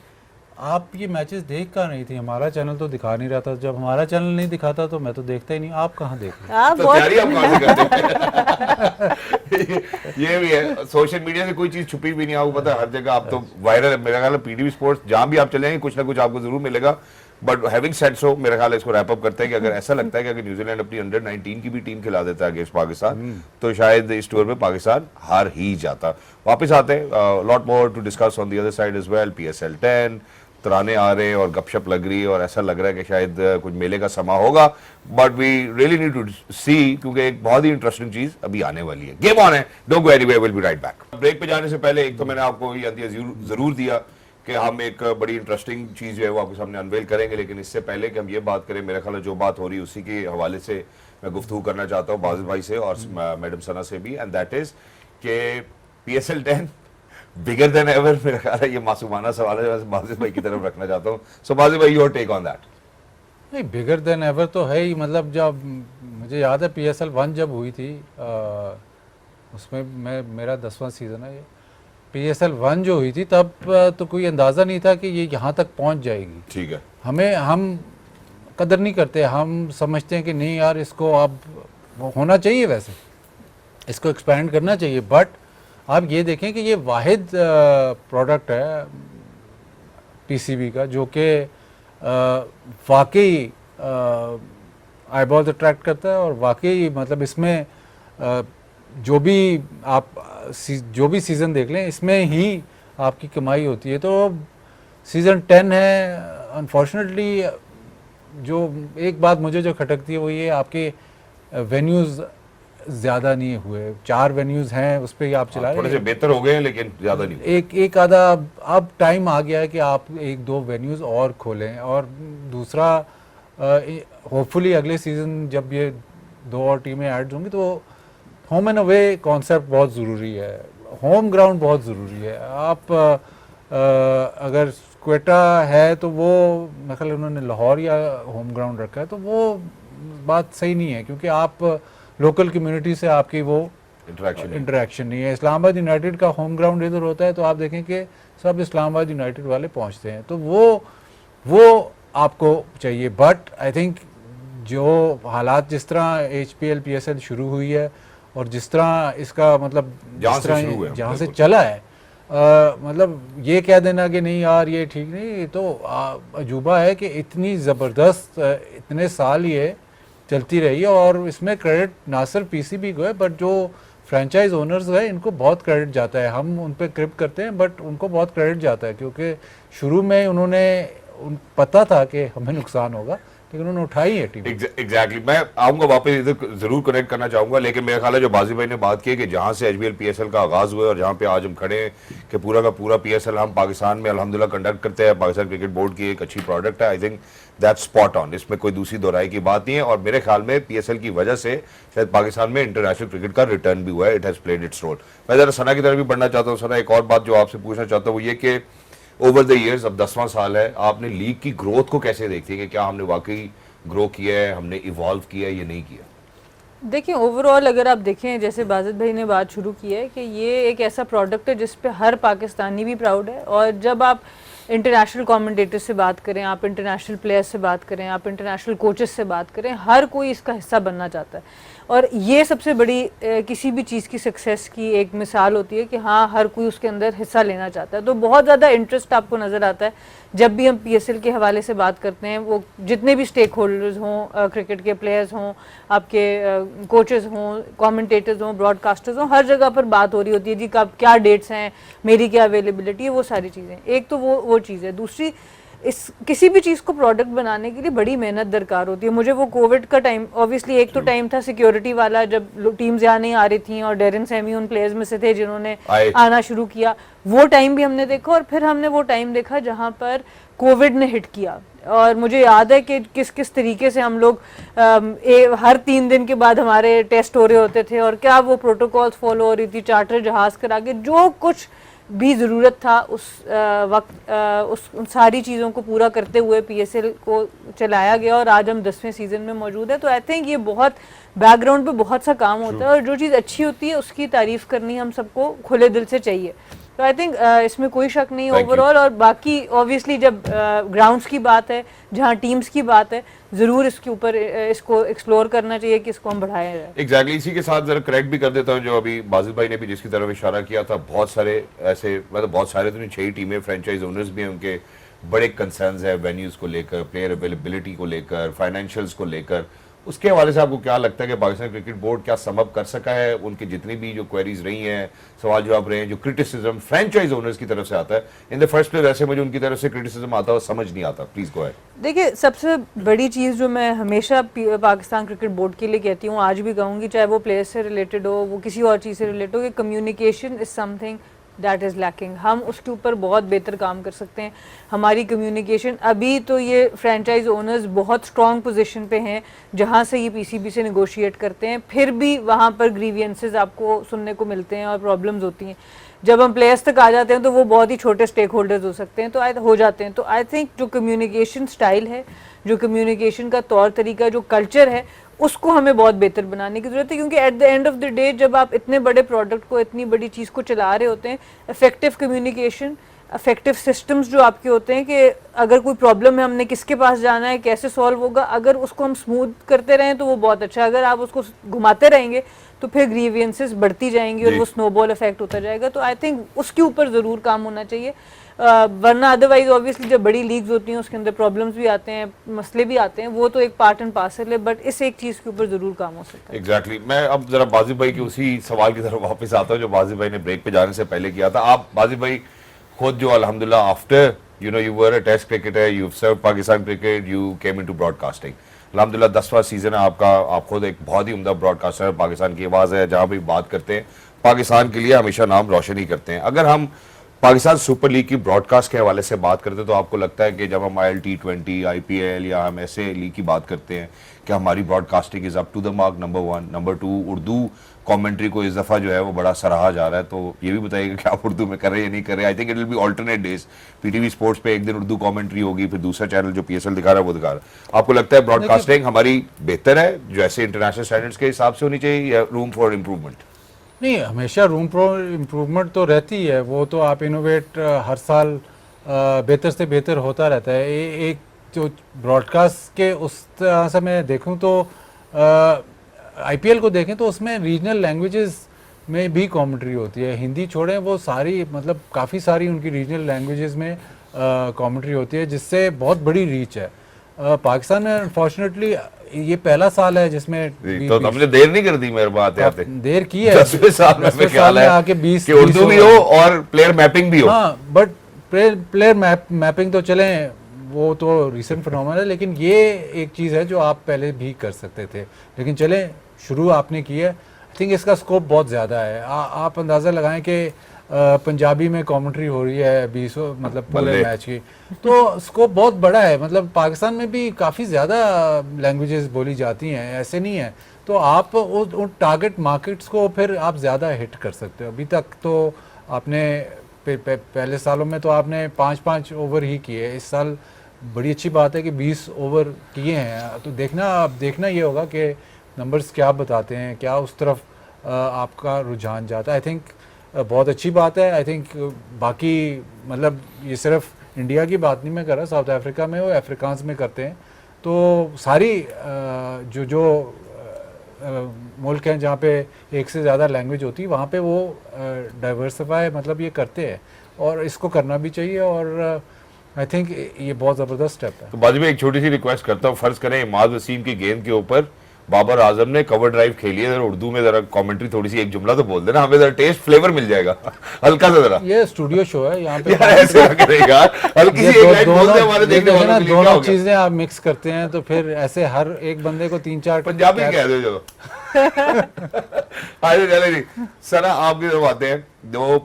आप ये मैचेस देख कर नहीं थी, हमारा चैनल तो दिखा नहीं रहा था, जब हमारा चैनल नहीं दिखाता तो मैं तो देखता ही नहीं, आप कहाँ देख रहे आप तो बहुत तैयारी आप कहाँ से करते हैं? ये भी है, सोशल मीडिया से कोई चीज छुपी भी नहीं, आपको पता है हर जगह आप तो वायरल है। मेरा ख्याल है पीटीवी स्पोर्ट्स जहां भी आप चलेंगे कुछ ना कुछ आपको जरूर मिलेगा। बट हैविंग सेड सो, मेरा ख्याल है इसको रैप अप करते हैं कि अगर ऐसा लगता है कि अगर न्यूजीलैंड अपनी अंडर 19 की भी टीम खिला देता है अगेंस्ट पाकिस्तान, तो शायद इस टूर में पाकिस्तान हार ही जाता। वापस आते हैं, lot more to discuss on the other side as well. PSL 10 तराने आ रहे हैं और गपशप लग रही है और ऐसा लग रहा है कि शायद कुछ मेले का समा होगा, but we really need to see, क्योंकि एक बहुत ही इंटरेस्टिंग चीज अभी आने वाली है। गेम ऑन है, don't go anywhere, will be right back. Break पे जाने से पहले एक तो मैंने आपको ये अंतिया जरूर दिया कि हम एक बड़ी इंटरेस्टिंग चीज जो है वो आपके सामने अनवेल करेंगे, लेकिन इससे पहले कि हम ये बात करें, मेरा ख्याल है जो बात हो रही है उसी के हवाले से मैं गुफ्तगू करना चाहता हूँ बाजिद भाई से और मैडम सना से भी, एंड दैट इज कि PSL 10 बिगर देन एवर। मेरा ख्याल है ये मासूमाना सवाल है, मैं बाजिद भाई की तरफ रखना चाहता हूँ। सो बाजिद भाई, योर टेक ऑन दैट। नहीं, बिगर देन एवर तो है ही, मतलब जब मुझे याद है PSL 1 जब हुई थी, उसमें मेरा 10वां सीज़न है ये, PSL 1 जो हुई थी तब तो कोई अंदाज़ा नहीं था कि ये यहाँ तक पहुँच जाएगी। ठीक है, हम कदर नहीं करते, हम समझते हैं कि नहीं यार इसको अब होना चाहिए, वैसे इसको एक्सपेंड करना चाहिए, बट आप ये देखें कि ये वाहिद प्रोडक्ट है PCB का जो कि वाकई आई बॉल्स अट्रैक्ट करता है, और वाकई मतलब इसमें जो भी सीज़न देख लें इसमें ही आपकी कमाई होती है। तो सीज़न 10 है, अनफॉर्चुनेटली जो एक बात मुझे जो खटकती है वो ये, आपके वेन्यूज़ ज़्यादा नहीं हुए, 4 वेन्यूज़ हैं उस पर ही आप चला रहे हैं, थोड़े से बेहतर हो गए हैं लेकिन ज़्यादा नहीं। एक आधा अब टाइम आ गया है कि आप 1-2 वेन्यूज़ और खोलें, और दूसरा होपफुली अगले सीज़न जब ये 2 और टीमें ऐड होंगी तो होम एंड अवे कॉन्सेप्ट बहुत ज़रूरी है, होम ग्राउंड बहुत ज़रूरी है। आप अगर क्वेटा है तो वो मेरे ख्याल उन्होंने लाहौर या होम ग्राउंड रखा है, तो वो बात सही नहीं है, क्योंकि आप लोकल कम्युनिटी से आपकी वो इंटरेक्शन नहीं है। इस्लामाबाद यूनाइटेड का होम ग्राउंड इधर होता है तो आप देखें कि सब इस्लामाबाद यूनाइटेड वाले पहुंचते हैं, तो वो आपको चाहिए। बट आई थिंक जो हालात जिस तरह HPL PSL शुरू हुई है और जिस तरह इसका मतलब जहाँ से चला है, मतलब ये कह देना कि नहीं यार ये ठीक नहीं, तो अजूबा है कि इतनी ज़बरदस्त इतने साल ये चलती रही है, और इसमें क्रेडिट ना सिर्फ PCB को है बट जो फ्रेंचाइज ओनर्स है इनको बहुत क्रेडिट जाता है। हम उन पर क्रिप करते हैं बट उनको बहुत क्रेडिट जाता है, क्योंकि शुरू में उन्होंने पता था कि हमें नुकसान होगा लेकिन उन्होंने उठाई है टीम। एग्जैक्टली, मैं आऊंगा वापस इधर जरूर कनेक्ट करना चाहूंगा, लेकिन मेरा ख्याल है जो बाजी भाई ने बात की कि जहां से HBL PSL का आगाज हुआ और जहां पे आज हम खड़े हैं कि पूरा का पूरा PSL हम पाकिस्तान में अल्हम्दुलिल्लाह कंडक्ट करते हैं, पाकिस्तान क्रिकेट बोर्ड की एक अच्छी प्रोडक्ट है। आई थिंक दैट्स स्पॉट ऑन, इसमें कोई दूसरी दोहराई की बात नहीं है, और मेरे ख्याल में PSL की वजह से शायद पाकिस्तान में इंटरनेशनल क्रिकेट का रिटर्न भी हुआ है, it has played its role. मैं जरा सना की तरफ भी बढ़ना चाहता हूँ। सना, एक और बात जो आपसे पूछना चाहता हूँ वो ये कि ओवर द ईयर्स, अब 10वां साल है, आपने लीग की ग्रोथ को कैसे देखती है कि क्या हमने वाकई ग्रो किया है, हमने इवॉल्व किया है या नहीं किया? देखिए, ओवरऑल अगर आप देखें, जैसे बाजिद भाई ने बात शुरू की है कि ये एक ऐसा प्रोडक्ट है जिस पे हर पाकिस्तानी भी प्राउड है, और जब आप इंटरनेशनल कमेंटेटर से बात करें, आप इंटरनेशनल प्लेयर्स से बात करें, आप इंटरनेशनल कोचेस से बात करें, हर कोई इसका हिस्सा बनना चाहता है, और ये सबसे बड़ी किसी भी चीज़ की सक्सेस की एक मिसाल होती है कि हाँ, हर कोई उसके अंदर हिस्सा लेना चाहता है। तो बहुत ज़्यादा इंटरेस्ट आपको नज़र आता है जब भी हम PSL के हवाले से बात करते हैं, वो जितने भी स्टेक होल्डर्स हों, क्रिकेट के प्लेयर्स हों, आपके कोचेस हों, कमेंटेटर्स हों, ब्रॉडकास्टर्स हों, हर जगह पर बात हो रही होती है जी कब क्या डेट्स हैं, मेरी क्या अवेलेबिलिटी है, वो सारी चीज़ें। एक तो वो चीज़ है। दूसरी इस किसी भी चीज़ को प्रोडक्ट बनाने के लिए बड़ी मेहनत दरकार होती है। मुझे वो कोविड का टाइम, ऑब्वियसली एक तो टाइम था सिक्योरिटी वाला, जब टीम्स यहाँ नहीं आ रही थी और डेरिन सैमी उन प्लेयर्स में से थे जिन्होंने आना शुरू किया, वो टाइम भी हमने देखा। और फिर हमने वो टाइम देखा जहाँ पर कोविड ने हिट किया, और मुझे याद है कि किस किस तरीके से हम लोग हर 3 दिन के बाद हमारे टेस्ट हो रहे होते थे, और क्या वो प्रोटोकॉल्स फॉलो हो रही थी, चार्टर जहाज करा के जो कुछ भी ज़रूरत था उस वक्त उन सारी चीज़ों को पूरा करते हुए PSL को चलाया गया, और आज हम 10वें सीज़न में मौजूद है। तो आई थिंक ये बहुत बैकग्राउंड पे बहुत सा काम होता है, और जो चीज़ अच्छी होती है उसकी तारीफ़ करनी हम सबको खुले दिल से चाहिए। तो आई थिंक इसमें कोई शक नहीं ओवरऑल। और बाकी ऑब्वियसली जब ग्राउंड्स की बात है, जहाँ टीम्स की बात है, ज़रूर इसके ऊपर इसको एक्सप्लोर करना चाहिए कि इसको हम बढ़ाया जाए। एग्जैक्टली इसी के साथ जरा करेक्ट भी कर देता हूँ जो अभी बाजिल भाई ने भी जिसकी तरफ इशारा किया था, बहुत सारे ऐसे मतलब बहुत सारे तो नहीं 6 टीमें फ्रेंचाइज ओनर्स भी हैं, उनके बड़े कंसर्न्स है वेन्यूज़ को लेकर, प्लेयर अवेलेबिलिटी को लेकर, फाइनेंशियल्स को लेकर। उसके हवाले से आपको क्या लगता है कि पाकिस्तान क्रिकेट बोर्ड क्या सम अप कर सका है? उनकी जितनी भी जो क्वेरीज रही हैं, सवाल जवाब रहे हैं, जो क्रिटिसिज्म फ्रेंचाइज ओनर्स की तरफ से आता है इन द फर्स्ट प्लेस, वैसे मुझे उनकी तरफ से क्रिटिसिज्म आता है समझ नहीं आता। Please go ahead. देखिए, सबसे बड़ी चीज़ जो मैं हमेशा पाकिस्तान क्रिकेट बोर्ड के लिए कहती हूँ, आज भी कहूँगी, चाहे वो प्लेयर से रिलेटेड हो, वो किसी और चीज़ से रिलेटेड हो, कि communication is something that is lacking. हम उसके ऊपर बहुत बेहतर काम कर सकते हैं। हमारी कम्युनिकेशन अभी तो ये फ्रेंचाइज ओनर्स बहुत स्ट्रॉन्ग पोजीशन पे हैं जहाँ से ये PCB से नेगोशिएट करते हैं, फिर भी वहाँ पर ग्रीवियंसेस आपको सुनने को मिलते हैं और प्रॉब्लम्स होती हैं। जब हम प्लेयर्स तक आ जाते हैं तो वो बहुत ही छोटे स्टेक होल्डर्स हो सकते हैं, तो हो जाते हैं। तो आई थिंक जो कम्युनिकेशन स्टाइल है, जो कम्युनिकेशन का तौर तरीका, जो कल्चर है, उसको हमें बहुत बेहतर बनाने की ज़रूरत है। क्योंकि at the end of the day जब आप इतने बड़े प्रोडक्ट को, इतनी बड़ी चीज़ को चला रहे होते हैं, इफेक्टिव कम्युनिकेशन, इफेक्टिव सिस्टम्स जो आपके होते हैं, कि अगर कोई प्रॉब्लम है हमने किसके पास जाना है, कैसे सॉल्व होगा, अगर उसको हम स्मूथ करते रहें तो वो बहुत अच्छा है। अगर आप उसको घुमाते रहेंगे तो फिर ग्रीवियंसेस बढ़ती जाएंगी और वो स्नोबॉल इफेक्ट होता जाएगा। तो आई थिंक उसके ऊपर ज़रूर काम होना चाहिए, वरना अदरवाइज ऑब्वियसली जब बड़ी लीग्स होती हैं उसके अंदर प्रॉब्लम्स भी आते हैं, मसले भी आते हैं, वो तो एक पार्ट एंड पार्सल है, बट इस एक चीज़ के ऊपर ज़रूर काम हो सकता है। एग्जैक्टली मैं अब जरा बाजिल भाई के उसी सवाल की तरफ वापस आता हूँ जो बाजिल भाई ने ब्रेक पे जाने से पहले किया था। आप बाजिल भाई खुद जो अल्हम्दुलिल्लाह after you were a test cricketer, you serve Pakistan cricket, you came into broadcasting, अल्हम्दुलिल्लाह 10वां सीजन है आपका, आप खुद एक बहुत ही उम्दा ब्रॉडकास्टर, पाकिस्तान की आवाज़ है, जहाँ भी बात करते हैं पाकिस्तान के लिए हमेशा नाम रोशन ही करते हैं। अगर हम पाकिस्तान सुपर लीग की ब्रॉडकास्ट के हवाले से बात करते हैं तो आपको लगता है कि जब हम IL-T20, IPL या हम ऐसे लीग की बात करते हैं कि हमारी broadcasting is up to the mark, number 1, number 2, Urdu commentary को इस दफ़ा जो है वो बड़ा सराहा जा रहा है, तो ये भी बताइएगा कि आप उर्दू में कर रहे हैं या नहीं कर रहे हैं। I think it will be alternate days, PTV sports पे एक दिन उर्दू कमेंट्री होगी, फिर दूसरा चैनल जो PSL दिखा रहा है वो दिखा रहा है। आपको लगता है ब्रॉडकास्टिंग हमारी बेहतर है जो ऐसे इंटरनेशनल स्टैंडर्ड्स के हिसाब से होनी चाहिए, या रूम फॉर इम्प्रूवमेंट? नहीं, हमेशा रूम फॉर इम्प्रूवमेंट तो रहती है, वो तो आप इनोवेट हर साल बेहतर से बेहतर होता रहता है। एक जो ब्रॉडकास्ट के उस तरह से मैं देखूं तो IPL को देखें तो उसमें रीजनल लैंग्वेजेस में भी कमेंट्री होती है, हिंदी छोड़ें वो सारी, मतलब काफ़ी सारी उनकी रीजनल लैंग्वेजेस में कमेंट्री होती है, जिससे बहुत बड़ी रीच है। पाकिस्तान में अनफॉर्चुनेटली ये पहला साल है जिसमें तो हमने देर नहीं कर दी, मेरे बात आते देर की है, 10वें साल में ख्याल है आके 20 कि उर्दू भी हो और प्लेयर मैपिंग भी हो। हाँ, बट प्लेयर मैपिंग तो चले, वो तो रिसेंट फिनोमेना है, लेकिन ये एक चीज़ है जो आप पहले भी कर सकते थे, लेकिन चले शुरू आपने की है। आई थिंक इसका स्कोप बहुत ज़्यादा है। आप अंदाज़ा लगाएं कि पंजाबी में कमेंट्री हो रही है 20 मतलब पूरे मैच की, तो स्कोप बहुत बड़ा है। मतलब पाकिस्तान में भी काफ़ी ज़्यादा लैंग्वेजेस बोली जाती हैं, ऐसे नहीं है। तो आप उन टारगेट मार्केट्स को फिर आप ज़्यादा हिट कर सकते हो। अभी तक तो आपने पहले सालों में तो आपने 5-5 ओवर ही किए, इस साल बड़ी अच्छी बात है कि 20 ओवर किए हैं। तो देखना ये होगा कि नंबर्स क्या बताते हैं, क्या उस तरफ आपका रुझान जाता है। आई थिंक बहुत अच्छी बात है। आई थिंक बाकी मतलब ये सिर्फ इंडिया की बात नहीं मैं कर रहा, साउथ अफ्रीका में वो अफ्रीकांस में करते हैं, तो सारी जो मुल्क हैं जहाँ पे एक से ज़्यादा लैंग्वेज होती है वहाँ पे वो डाइवर्सिफाई मतलब ये करते हैं, और इसको करना भी चाहिए। और आई थिंक ये बहुत ज़बरदस्त स्टेप है। तो बाद में एक छोटी सी रिक्वेस्ट करता हूँ, फर्ज करें इमाद वसीम की गेंद के ऊपर बाबर आजम ने कवर ड्राइव खेली है, जरा उर्दू में जरा कमेंट्री थोड़ी सी एक जुमला तो बोल देना, हमें जरा टेस्ट फ्लेवर मिल जाएगा हल्का सा जरा। ये स्टूडियो शो है यहाँ पे यार ऐसे ना करें यार, हल्की सी एक लाइन बोल दे हमारे देखने वालों के लिए, क्या हो दोनों गया? चीजें आप मिक्स करते हैं तो फिर ऐसे हर एक बंदे को 3-4 पंजाबी कह दो चलो। आइए चले जी सना आपकी तरफ आते हैं। जो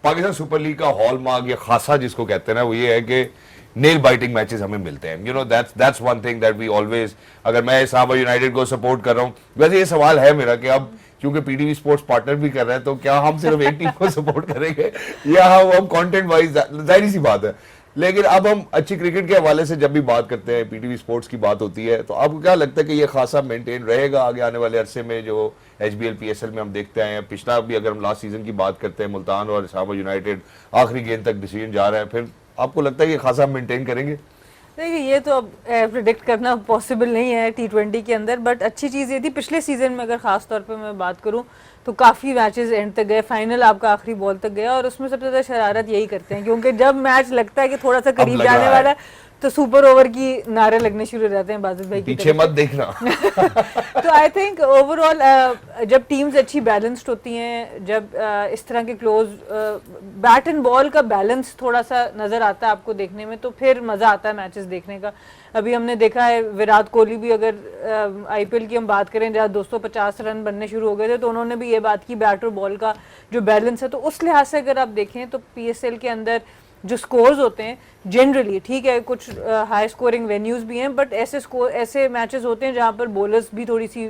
पाकिस्तान सुपर लीग का हॉलमार्क या खासा जिसको कहते हैं ना, वो ये है कि नेल बाइटिंग मैचेस हमें मिलते हैं। You know that's one thing that we always, अगर मैं इस्लामाबाद यूनाइटेड को सपोर्ट कर रहा हूँ, वैसे ये सवाल है मेरा कि अब क्योंकि पीटीवी स्पोर्ट्स पार्टनर भी कर रहे हैं, तो क्या हम सिर्फ एक टीम को सपोर्ट करेंगे या हम कंटेंट वाइज, जाहिर सी बात है। लेकिन अब हम अच्छी क्रिकेट के हवाले से जब भी बात करते हैं, पीटीवी स्पोर्ट्स की बात होती है, तो आपको क्या लगता है कि ये खासा मेंटेन रहेगा आगे आने वाले अरसे में? जो एचबीएल पीएसएल में हम देखते आए हैं, पिछला भी अगर हम लास्ट सीजन की बात करते हैं, मुल्तान और इस्लामाबाद यूनाइटेड आखिरी गेंद तक डिसीजन जा रहे हैं, फिर आपको लगता है ये खासा मेंटेन करेंगे? देखिए ये तो अब प्रिडिक्ट करना पॉसिबल नहीं है T20 के अंदर, बट अच्छी चीज़ ये थी पिछले सीजन में अगर ख़ास तौर पे मैं बात करूं तो काफ़ी मैचेस एंड तक गए, फाइनल आपका आखिरी बॉल तक गया, और उसमें सबसे ज़्यादा शरारत यही करते हैं क्योंकि जब मैच लगता है कि थोड़ा सा करीब जाने वाला है तो सुपर ओवर की नारे लगने शुरू हो जाते हैं बाजिद भाई की पीछे मत देखना। तो आई थिंक ओवरऑल जब टीम्स अच्छी बैलेंस्ड होती हैं, जब इस तरह के क्लोज बैट एंड बॉल का बैलेंस थोड़ा सा नज़र आता है आपको देखने में, तो फिर मज़ा आता है मैचेस देखने का। अभी हमने देखा है विराट कोहली भी, अगर आईपीएल की हम बात करें जहाँ 250 रन बनने शुरू हो गए थे, तो उन्होंने भी ये बात की बैट और बॉल का जो बैलेंस है, तो उस लिहाज से अगर आप देखें तो पीएसएल के अंदर जो स्कोर्स होते हैं जनरली ठीक है, कुछ हाई स्कोरिंग वेन्यूज भी हैं, बट ऐसे मैचेस होते हैं जहाँ पर बॉलर्स भी थोड़ी सी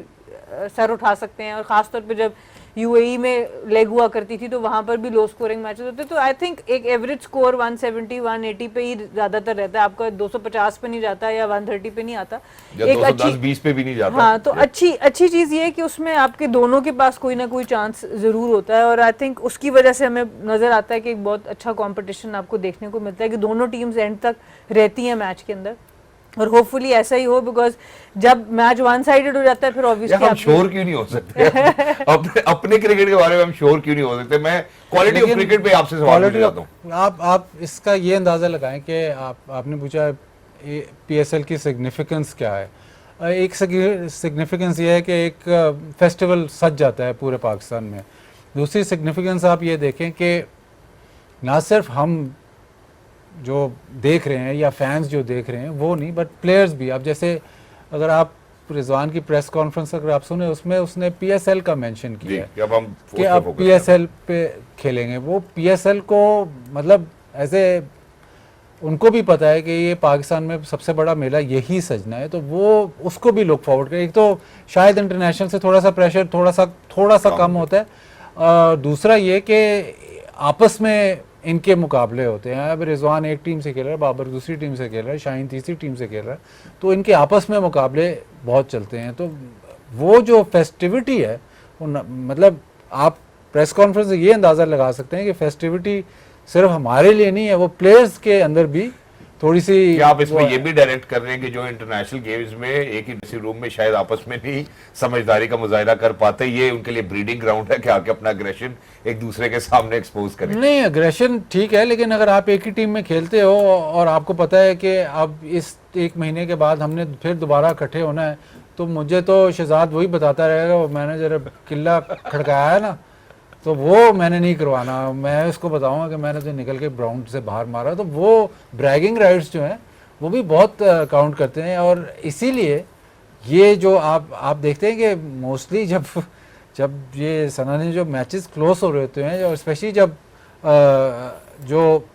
सर उठा सकते हैं, और ख़ासतौर पे जब यूएई में लेग हुआ करती थी तो वहाँ पर भी लो स्कोरिंग मैचेस होते हैं। तो आई थिंक एक एवरेज स्कोर 170 180 पे ही ज़्यादातर रहता है, आपका 250 पे नहीं जाता या 130 पे नहीं आता, एक 210-20 पे भी नहीं जाता। हाँ, तो अच्छी चीज़ ये है कि उसमें आपके दोनों के पास कोई ना कोई चांस ज़रूर होता है, और आई थिंक उसकी वजह से हमें नज़र आता है कि एक बहुत अच्छा कंपटीशन आपको देखने को मिलता है कि दोनों टीम्स एंड तक रहती हैं मैच के अंदर, और होपफुली ऐसा ही हो, बिकॉज जब मैच वन साइडेड हो जाता है फिर ऑब्वियसली हम श्योर क्यों नहीं हो सकते? अपने क्रिकेट के बारे में हम श्योर क्यों नहीं हो सकते? मैं क्वालिटी ऑफ क्रिकेट पे आपसे सवाल पूछना चाहता हूं। आप इसका ये अंदाजा लगाएं कि आपने पूछा पीएसएल की सिग्निफिकेंस क्या है। एक सिग्निफिकेंस ये है कि एक फेस्टिवल सज जाता है पूरे पाकिस्तान में। दूसरी सिग्निफिकेंस आप ये देखें कि ना सिर्फ हम जो देख रहे हैं या फैंस जो देख रहे हैं वो नहीं, बट प्लेयर्स भी। अब जैसे अगर आप रिजवान की प्रेस कॉन्फ्रेंस अगर आप सुने, उसमें उसने पीएसएल का मेंशन किया है कि अब पीएसएल पे खेलेंगे। वो पीएसएल को मतलब ऐसे उनको भी पता है कि ये पाकिस्तान में सबसे बड़ा मेला यही सजना है, तो वो उसको भी लुक फॉरवर्ड करें। एक तो शायद इंटरनेशनल से थोड़ा सा प्रेशर थोड़ा सा कम होता है, दूसरा ये कि आपस में इनके मुकाबले होते हैं। अब रिजवान एक टीम से खेल रहा है, बाबर दूसरी टीम से खेल रहा है, शाहीन तीसरी टीम से खेल रहा है, तो इनके आपस में मुकाबले बहुत चलते हैं। तो वो जो फेस्टिविटी है वो मतलब आप प्रेस कॉन्फ्रेंस से ये अंदाज़ा लगा सकते हैं कि फेस्टिविटी सिर्फ हमारे लिए नहीं है, वो प्लेयर्स के अंदर भी थोड़ी सी। क्या आप इसमें ये भी डायरेक्ट कर रहे हैं कि जो इंटरनेशनल गेम्स में एक ही ड्रेसिंग रूम में शायद आपस में नहीं समझदारी का मुजाहिरा कर पाते, ये उनके लिए ब्रीडिंग ग्राउंड है कि आके अपना अग्रेशन एक दूसरे के सामने एक्सपोज करें? नहीं, अग्रेशन ठीक है, लेकिन अगर आप एक ही टीम में खेलते हो और आपको पता है कि अब इस 1 महीने के बाद हमने फिर दोबारा इकट्ठे होना है, तो मुझे तो शहजाद वही बताता रहेगा, मैंने जरा किला खड़काया है ना, तो वो मैंने नहीं करवाना। मैं उसको बताऊंगा कि मैंने तो निकल के ग्राउंड से बाहर मारा। तो वो ब्रैगिंग राइट्स जो हैं वो भी बहुत काउंट करते हैं, और इसीलिए ये जो आप देखते हैं कि मोस्टली जब ये सना ने जो मैचेस क्लोज हो रहे होते हैं, और स्पेशली जब जो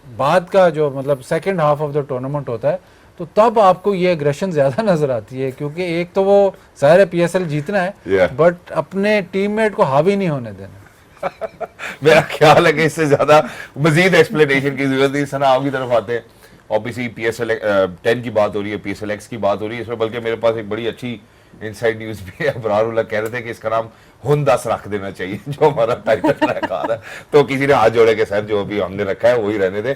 बाद का जो मतलब second half of the tournament होता है, तो तब आपको ये एग्रेशन ज़्यादा नज़र आती है, क्योंकि एक तो वो ज़ाहिर है पीएसएल जीतना है, बट अपने टीममेट को हावी नहीं होने देना। मेरा ख्याल है कि इससे ज्यादा मजीद एक्सप्लेनेशन की जरूरत नहीं। सना आपकी तरफ आते हैं, ऑब्वियसली पीएसएल 10 की बात हो रही है, पीएसएल एक्स की बात हो रही है इसमें, बल्कि मेरे पास एक बड़ी अच्छी इनसाइड न्यूज भी है। अबरारुल्लाह कह रहे थे कि इसका नाम हुन 10 रख देना चाहिए, जो हमारा टाइटल रखा है। तो किसी ने हाथ जोड़े के सर जो अभी हमने रखा है वही रहने दे।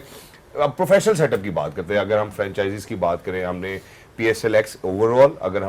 अब प्रोफेशनल सेटअप की बात करते हैं, अगर हम फ्रेंचाइजीज की बात करें, हमने पीएसएल एक्स ओवरऑल अगर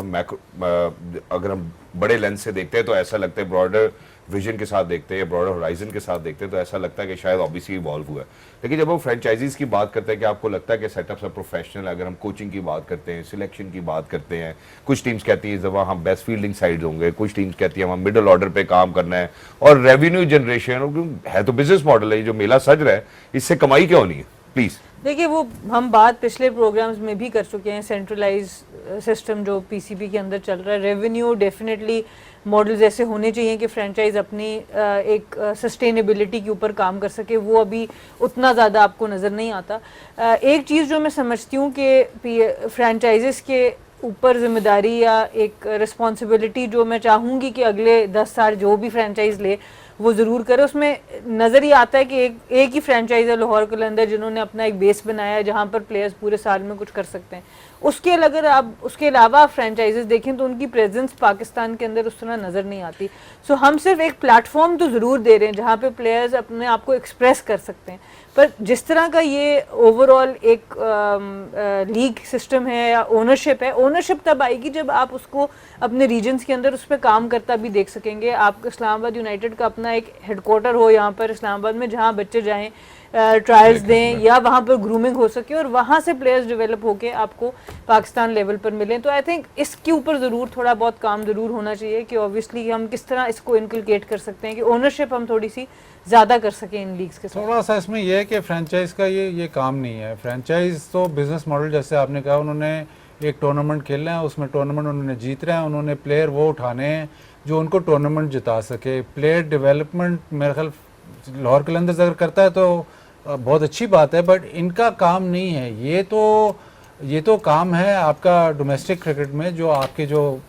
हम बड़े लेंस से देखते हैं तो ऐसा लगता है ब्रॉडर विजन के साथ देखते हैं या ब्रॉडर होराइजन के साथ देखते हैं तो ऐसा लगता है कि शायद ऑब्वियसली इवॉल्व हुआ है। लेकिन जब हम फ्रेंचाइजीज की बात करते हैं कि आपको लगता है कि सेटअप्स है प्रोफेशनल, अगर हम कोचिंग की बात करते हैं, सिलेक्शन की बात करते हैं, कुछ टीम्स कहती है जब हम बेस्ट फील्डिंग साइड होंगे, कुछ टीम्स कहती है हम मिडिल ऑर्डर पे काम करना है और रेवेन्यू जनरेशन है तो बिजनेस मॉडल है, जो मेला सज रहा है इससे कमाई क्यों नहीं है? प्लीज देखिए वो हम बात पिछले प्रोग्राम्स में भी कर चुके हैं, सेंट्रलाइज सिस्टम जो पीसीबी के अंदर चल रहा है, रेवेन्यू डेफिनेटली मॉडल्स ऐसे होने चाहिए कि फ्रेंचाइज अपनी एक सस्टेनेबिलिटी के ऊपर काम कर सके, वो अभी उतना ज़्यादा आपको नज़र नहीं आता। एक चीज़ जो मैं समझती हूँ कि फ्रेंचाइजेस के ऊपर जिम्मेदारी या एक रिस्पॉन्सिबिलिटी जो मैं चाहूँगी कि अगले 10 साल जो भी फ्रेंचाइज ले वो ज़रूर करे, उसमें नज़र ये आता है कि एक ही फ्रेंचाइज है लाहौर कलंदर जिन्होंने अपना एक बेस बनाया है जहाँ पर प्लेयर्स पूरे साल में कुछ कर सकते हैं। उसके अलावा आप फ्रेंचाइजेस देखें तो उनकी प्रेजेंस पाकिस्तान के अंदर उस तरह नज़र नहीं आती। सो हम सिर्फ एक प्लेटफॉर्म तो ज़रूर दे रहे हैं जहाँ पे प्लेयर्स अपने आप को एक्सप्रेस कर सकते हैं, पर जिस तरह का ये ओवरऑल एक लीग सिस्टम है या ओनरशिप है, ओनरशिप तब आएगी जब आप उसको अपने रीजन्स के अंदर उस पर काम करता भी देख सकेंगे। आप इस्लामाबाद यूनाइटेड का अपना एक हेडक्वार्टर हो यहाँ पर इस्लामाबाद में, जहाँ बच्चे जाएं ट्रायल्स दें या वहाँ पर ग्रूमिंग हो सके और वहाँ से प्लेयर्स डेवलप होके आपको पाकिस्तान लेवल पर मिलें। तो आई थिंक इसके ऊपर ज़रूर थोड़ा बहुत काम ज़रूर होना चाहिए कि ऑब्वियसली हम किस तरह इसको इनकलकेट कर सकते हैं कि ओनरशिप हम थोड़ी सी ज़्यादा कर सकें इन लीग्स के साथ। थोड़ा सा इसमें यह है कि फ्रेंचाइज का ये काम नहीं है। फ्रेंचाइज तो बिजनेस मॉडल, जैसे आपने कहा, उन्होंने एक टूर्नामेंट खेलना है, उसमें टूर्नामेंट उन्होंने जीत रहे हैं, उन्होंने प्लेयर वो उठाने हैं जो उनको टूर्नामेंट जिता सके। प्लेयर डेवलपमेंट मेरे ख्याल लाहौर कलंदर्स अगर करता है तो बहुत अच्छी बात है, बट इनका काम नहीं है। ये तो काम है आपका डोमेस्टिक क्रिकेट में, जो आपके जो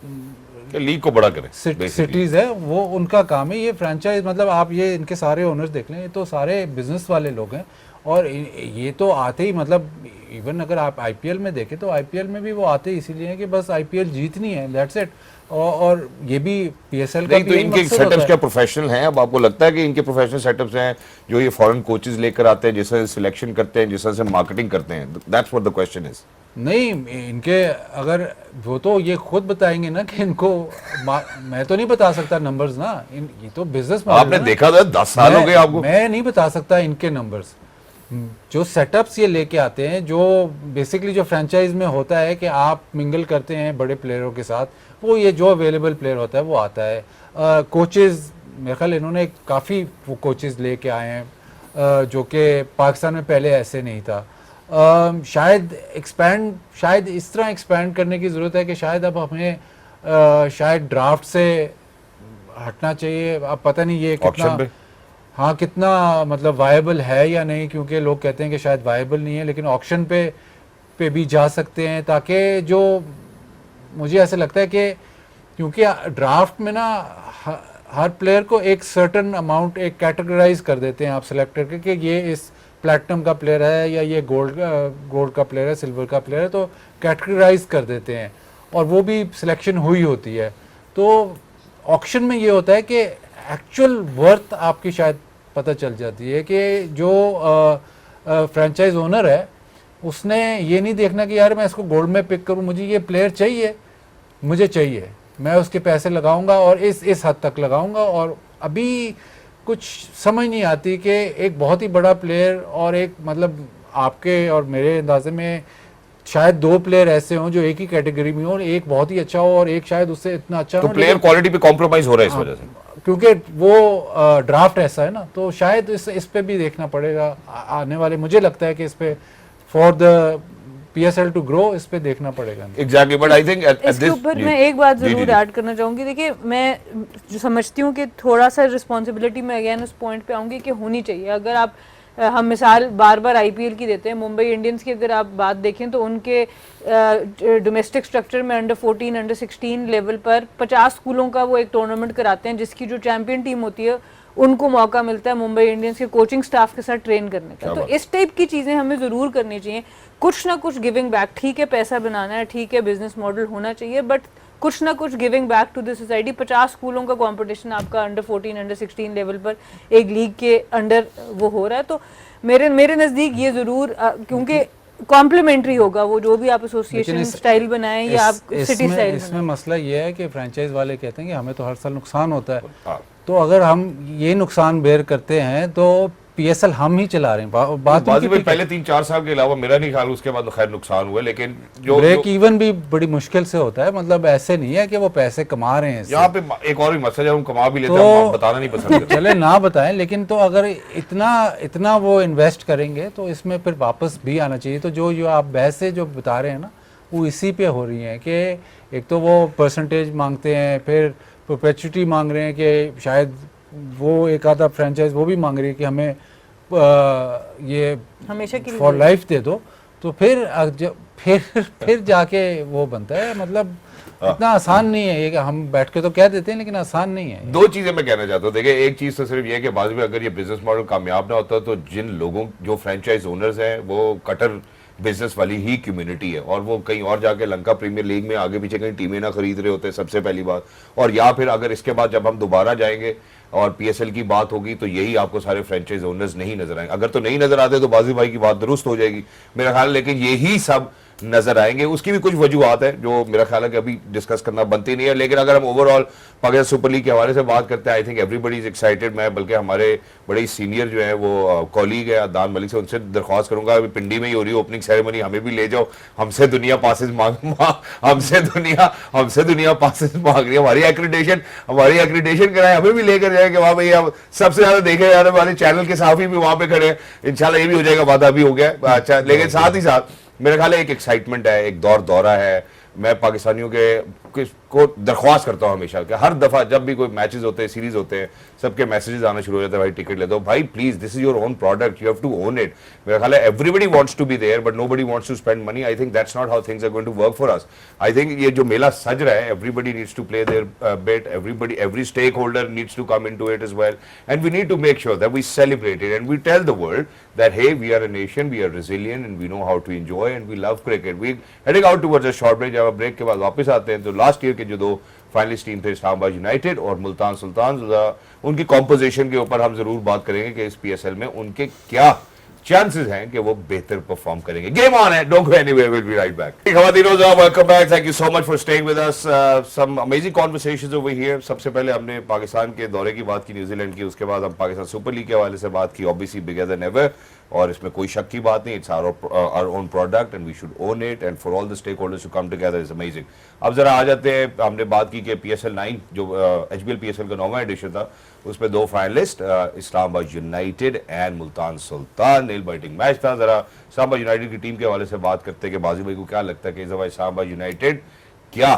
लीग को बड़ा करें सिटीज है वो उनका काम है। ये फ्रेंचाइज मतलब आप ये इनके सारे ओनर्स देख लें, ये तो सारे बिजनेस वाले लोग हैं और ये तो आते ही मतलब इवन अगर आप आईपीएल में देखें तो आईपीएल में भी वो आते ही इसीलिए हैं कि बस आईपीएल जीतनी है, दैट्स इट। और ये भी पीएसएल का तो इनके सेटअप्स क्या प्रोफेशनल हैं? अब आपको लगता है कि इनके प्रोफेशनल सेटअप्स हैं जो ये फॉरेन कोचेस लेकर आते हैं, जिससे सिलेक्शन करते हैं, जिससे मार्केटिंग करते हैं? That's what the question is. नहीं, इनके अगर वो तो ये खुद बताएंगे ना कि इनको मैं तो नहीं बता सकता नंबर्स ना, ये तो बिजनेस आपने देखा था 10 साल हो गए आपको। मैं नहीं बता सकता इनके नंबर्स। जो सेटअप्स ये लेके आते हैं, जो बेसिकली जो फ्रेंचाइज में होता है कि आप मिंगल करते हैं बड़े प्लेयरों के साथ, वो ये जो अवेलेबल प्लेयर होता है वो आता है। कोचेस मेरे ख्याल इन्होंने काफ़ी वो कोचेस लेके आए हैं जो कि पाकिस्तान में पहले ऐसे नहीं था। शायद इस तरह एक्सपैंड करने की ज़रूरत है कि शायद अब हमें शायद ड्राफ्ट से हटना चाहिए। अब पता नहीं ये कितना कितना मतलब वायबल है या नहीं, क्योंकि लोग कहते हैं कि शायद वायबल नहीं है, लेकिन ऑक्शन पे भी जा सकते हैं, ताकि जो मुझे ऐसा लगता है कि क्योंकि ड्राफ्ट में ना हर प्लेयर को एक सर्टन अमाउंट एक कैटेगराइज कर देते हैं आप सेलेक्ट करके कि ये इस प्लैटिनम का प्लेयर है या ये गोल्ड का प्लेयर है, सिल्वर का प्लेयर है, तो कैटेगराइज कर देते हैं और वो भी सिलेक्शन हुई होती है। तो ऑक्शन में ये होता है कि एक्चुअल वर्थ आपकी शायद पता चल जाती है कि जो फ्रेंचाइज ओनर है उसने ये नहीं देखना कि यार मैं इसको गोल्ड में पिक करूं, मुझे ये प्लेयर चाहिए, मुझे चाहिए, मैं उसके पैसे लगाऊंगा और इस हद तक लगाऊंगा। और अभी कुछ समझ नहीं आती कि एक बहुत ही बड़ा प्लेयर और एक मतलब आपके और मेरे अंदाजे में शायद 2 प्लेयर ऐसे हों जो एक ही कैटेगरी में हो, और एक बहुत ही अच्छा हो और एक शायद उससे इतना अच्छा तो हो, प्लेयर क्वालिटी पे कॉम्प्रोमाइज हो रहा है इस वजह से, क्योंकि वो ड्राफ्ट ऐसा है ना। तो शायद इस पे भी देखना पड़ेगा आने वाले, मुझे लगता है कि इस पे for the PSL to grow इस पे देखना पड़ेगा। एग्जैक्टली, बट आई थिंक इसके ऊपर मैं एक बात जरूर ऐड करना चाहूँगी। देखिए, मैं जो समझती हूँ कि थोड़ा सा रिस्पॉन्सिबिलिटी में अगेन उस पॉइंट पे आऊँगी कि होनी चाहिए। अगर आप हम मिसाल बार बार IPL की देते हैं, मुंबई इंडियंस की अगर आप बात देखें तो उनके डोमेस्टिक स्ट्रक्चर में अंडर 14 अंडर 16 लेवल पर 50 स्कूलों का वो एक टूर्नामेंट कराते हैं, जिसकी जो चैंपियन टीम होती है उनको मौका मिलता है मुंबई इंडियंस के कोचिंग स्टाफ के साथ ट्रेन करने का। तो इस टाइप की चीज़ें हमें ज़रूर करनी चाहिए, कुछ ना कुछ गिविंग बैक। ठीक है, पैसा बनाना है, ठीक है, बिजनेस मॉडल होना चाहिए, बट कुछ ना कुछ giving back to the society. 50 स्कूलों का कंपटीशन आपका अंडर 14 अंडर 16 लेवल पर एक लीग के अंडर वो हो रहा है। तो मेरे नज़दीक ये ज़रूर, क्योंकि कॉम्प्लीमेंट्री होगा वो, जो भी आप लेकिन एसोसिएशन स्टाइल बनाएं या आप सिटी स्टाइल इसमें मसला ये है कि फ्रेंचाइज वाले कहते हैं कि हमें तो हर साल नुकसान होता है, हाँ। तो अगर हम ये नुकसान बेयर करते हैं तो पीएसएल हम ही चला रहे हैं। बात बाजी उनकी भाई ठीक है। पहले 3-4 साल के अलावा मेरा नहीं ख्याल उसके बाद खैर नुकसान हुआ, लेकिन जो ब्रेक इवन भी बड़ी मुश्किल से होता है, मतलब ऐसे नहीं है कि वो पैसे कमा रहे हैं इससे। यहाँ पे एक और भी मसला जब हम कमा भी लेते तो- हैं, हम बताना नहीं पसंद करते। चले ना बताएं, लेकिन तो अगर इतना वो इन्वेस्ट करेंगे तो इसमें फिर वापस भी आना चाहिए। तो जो आप बहसें जो बता रहे हैं ना, वो इसी पे हो रही हैं कि एक तो वो परसेंटेज मांगते हैं, फिर परपेचुटी मांग रहे हैं कि शायद वो एक आधा फ्रेंचाइज वो भी मांग रही है कि हमें ये हमेशा के लिए फॉर लाइफ दे दो। तो फिर जाके वो बनता है। मतलब इतना आसान नहीं है ये कि हम बैठ के तो कह देते हैं, लेकिन आसान नहीं है। दो चीजें मैं कहना चाहता हूँ। देखिए, एक चीज तो सिर्फ ये है कि बाद में अगर ये बिजनेस मॉडल कामयाब ना होता तो जिन लोगों जो फ्रेंचाइज ओनर्स हैं वो कटर बिजनेस वाली ही कम्युनिटी है, और वो कहीं और जाके लंका प्रीमियर लीग में आगे पीछे कहीं टीमें ना खरीद रहे होते, सबसे पहली बात। और या फिर अगर इसके बाद जब हम दोबारा जाएंगे और पीएसएल की बात होगी तो यही आपको सारे फ्रेंचाइज ओनर्स नहीं नजर आएंगे। अगर तो नहीं नजर आते तो बाजी भाई की बात दुरुस्त हो जाएगी मेरा ख्याल, लेकिन यही सब नजर आएंगे। उसकी भी कुछ वजूहत है जो मेरा ख्याल है कि अभी डिस्कस करना बनती नहीं है। लेकिन अगर हम ओवरऑल पाकिस्तान सुपर लीग के हवाले से बात करते हैं, I think everybody is excited. मैं बल्कि हमारे बड़े सीनियर जो है वो कॉलीग है अदनान मलिक से, उनसे दरख्वास्त करूंगा, अभी पिंडी में ही हो रही है ओपनिंग सेरेमनी, हमें भी ले जाओ। हमसे दुनिया पासेस हमसे दुनिया पासेस मांग रही है। हमारी एक्रीडेशन कराए, हमें भी लेकर जाए कि वहां भाई अब सबसे ज्यादा देखे जा रहे हमारे चैनल के साफी भी वहां पे खड़े हैं। इंशाल्लाह ये भी हो जाएगा, वादा भी हो गया। अच्छा, लेकिन साथ ही साथ मेरे ख्याल है एक एक्साइटमेंट है, एक दौरा है। मैं पाकिस्तानियों को दरख्वास्त करता हूं हमेशा कि हर दफा जब भी कोई मैचेस होते हैं, सीरीज होते हैं, सबके मैसेजेस आना शुरू हो जाते हैं, भाई टिकट ले दो भाई, please this is your own product, you have to own it. मेरा ख्याल है everybody wants to be there but nobody wants to spend money. I think that's not how things are going to work for us. I think ये जो मेला सज रहा है, everybody needs to play their bit, every stakeholder needs to come into it as well, and we need to make sure that we celebrate it and we tell the world that hey, we are a nation, we are resilient and we know how to enjoy and we love cricket. We heading out towards a short break. जब हम break के बाद वापस आते हैं तो last year के जो दो फाइनलिस्ट टीम थे, इस्लामाबाद यूनाइटेड और मुल्तान सुल्तान, उनकी कॉम्पोजिशन के ऊपर हम जरूर बात करेंगे कि इस पीएसएल में उनके क्या चांसेस हैं कि वो बेहतर परफॉर्म करेंगे। गेम ऑन है, don't go anywhere, will be right back. खवातीनो welcome back, thank you so much for staying with us. Some amazing conversations over here. सबसे पहले हमने पाकिस्तान के दौरे की बात की, न्यूजीलैंड की, उसके बाद हम पाकिस्तान सुपर लीग के हवाले से बात की, ऑब्वियसली बिगर देन एवर, और इसमें कोई शक की बात नहीं, it's our own product and we should own it and for all the stakeholders to come together is amazing. अब जरा आ जाते हैं, हमने बात की कि पीएसएल 9 जो एचबीएल पीएसएल का 9वां एडिशन था, उसमें दो finalist Islamabad United and Multan Sultan, nail biting match था। जरा इस्लामाबाद यूनाइटेड की टीम के हवाले से बात करते हैं कि बाजी भाई को क्या लगता है कि इस दफा इस्लामाबाद यूनाइटेड क्या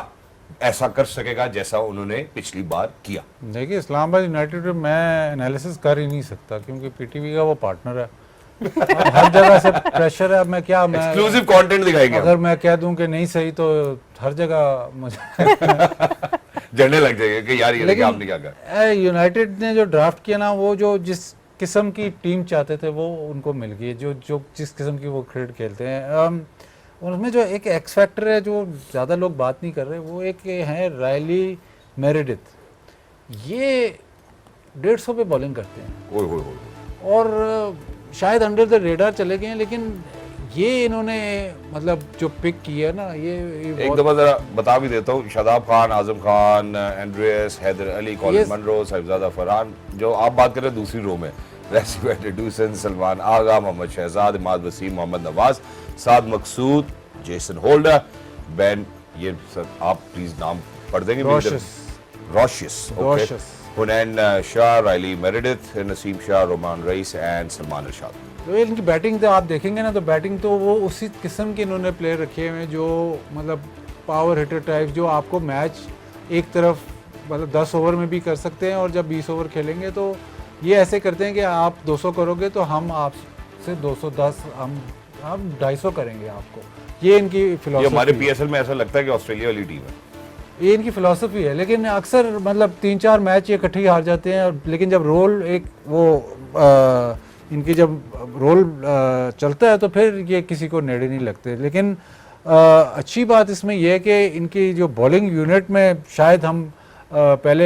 ऐसा कर सकेगा जैसा उन्होंने पिछली बार किया? देखिए, इस्लामाबाद यूनाइटेड मैं एनालिसिस कर ही नहीं सकता क्योंकि पीटीवी का वो पार्टनर है। हर जगह से प्रेशर है। मैं एक्सक्लूसिव कंटेंट दिखाएंगे। अगर मैं कह दूं कि नहीं सही तो हर जगह मुझे झंडे लग जाएंगे कि यार ये देखिए आपने क्या कहा। यूनाइटेड ने जो ड्राफ्ट किया ना, वो जो जिस किस्म की टीम चाहते थे वो उनको मिल गई, जो जिस किस्म की वो क्रिकेट खेलते हैं। उनमें जो एक एक्स फैक्टर है जो ज़्यादा लोग बात नहीं कर रहे, वो एक है रायली मेरेडिथ। ये 150 पे बॉलिंग करते हैं और शायद अंडर द रेडार चले गए हैं, लेकिन ये इन्होंने मतलब जो पिक किया है ना, ये एक दफा जरा बता भी देता हूँ, Shadab Khan, Azam Khan, Andries, Haider Ali, Colin Munro, Sahibzada Farhan, जो आप बात कर रहे हैं दूसरी रो में, रेसिवेंटूसन, Salman Agha, Mohammad Shahzad, Imad Wasim, Mohammad Nawaz, Saad Maqsood, Jason Holder, Ben, ये सब आप प्लीज नाम पढ़ देंगे। रोशियस, Hunain Shah, Riley Meredith, Naseem Shah, Romaan Raees and Salman Arshad. तो इनकी बैटिंग तो आप देखेंगे ना, तो बैटिंग तो वो उसी किस्म के इन्होंने प्लेयर रखे हुए हैं जो मतलब पावर हिटर टाइप, जो आपको मैच एक तरफ मतलब 10 ओवर में भी कर सकते हैं और जब 20 ओवर खेलेंगे तो ये ऐसे करते हैं कि आप 200 करोगे तो हम आपसे 210, हम 250 करेंगे आपको। ये इनकी फिलॉसफी। हमारे पीएसएल में ऐसा लगता है कि ऑस्ट्रेलिया वाली टीम है, ये इनकी फिलॉसफी है। लेकिन अक्सर मतलब 3-4 मैच ये इकट्ठे ही हार जाते हैं, लेकिन जब रोल एक वो इनकी जब रोल चलता है तो फिर ये किसी को नेड़े नहीं लगते। लेकिन अच्छी बात इसमें यह है कि इनकी जो बॉलिंग यूनिट में शायद हम पहले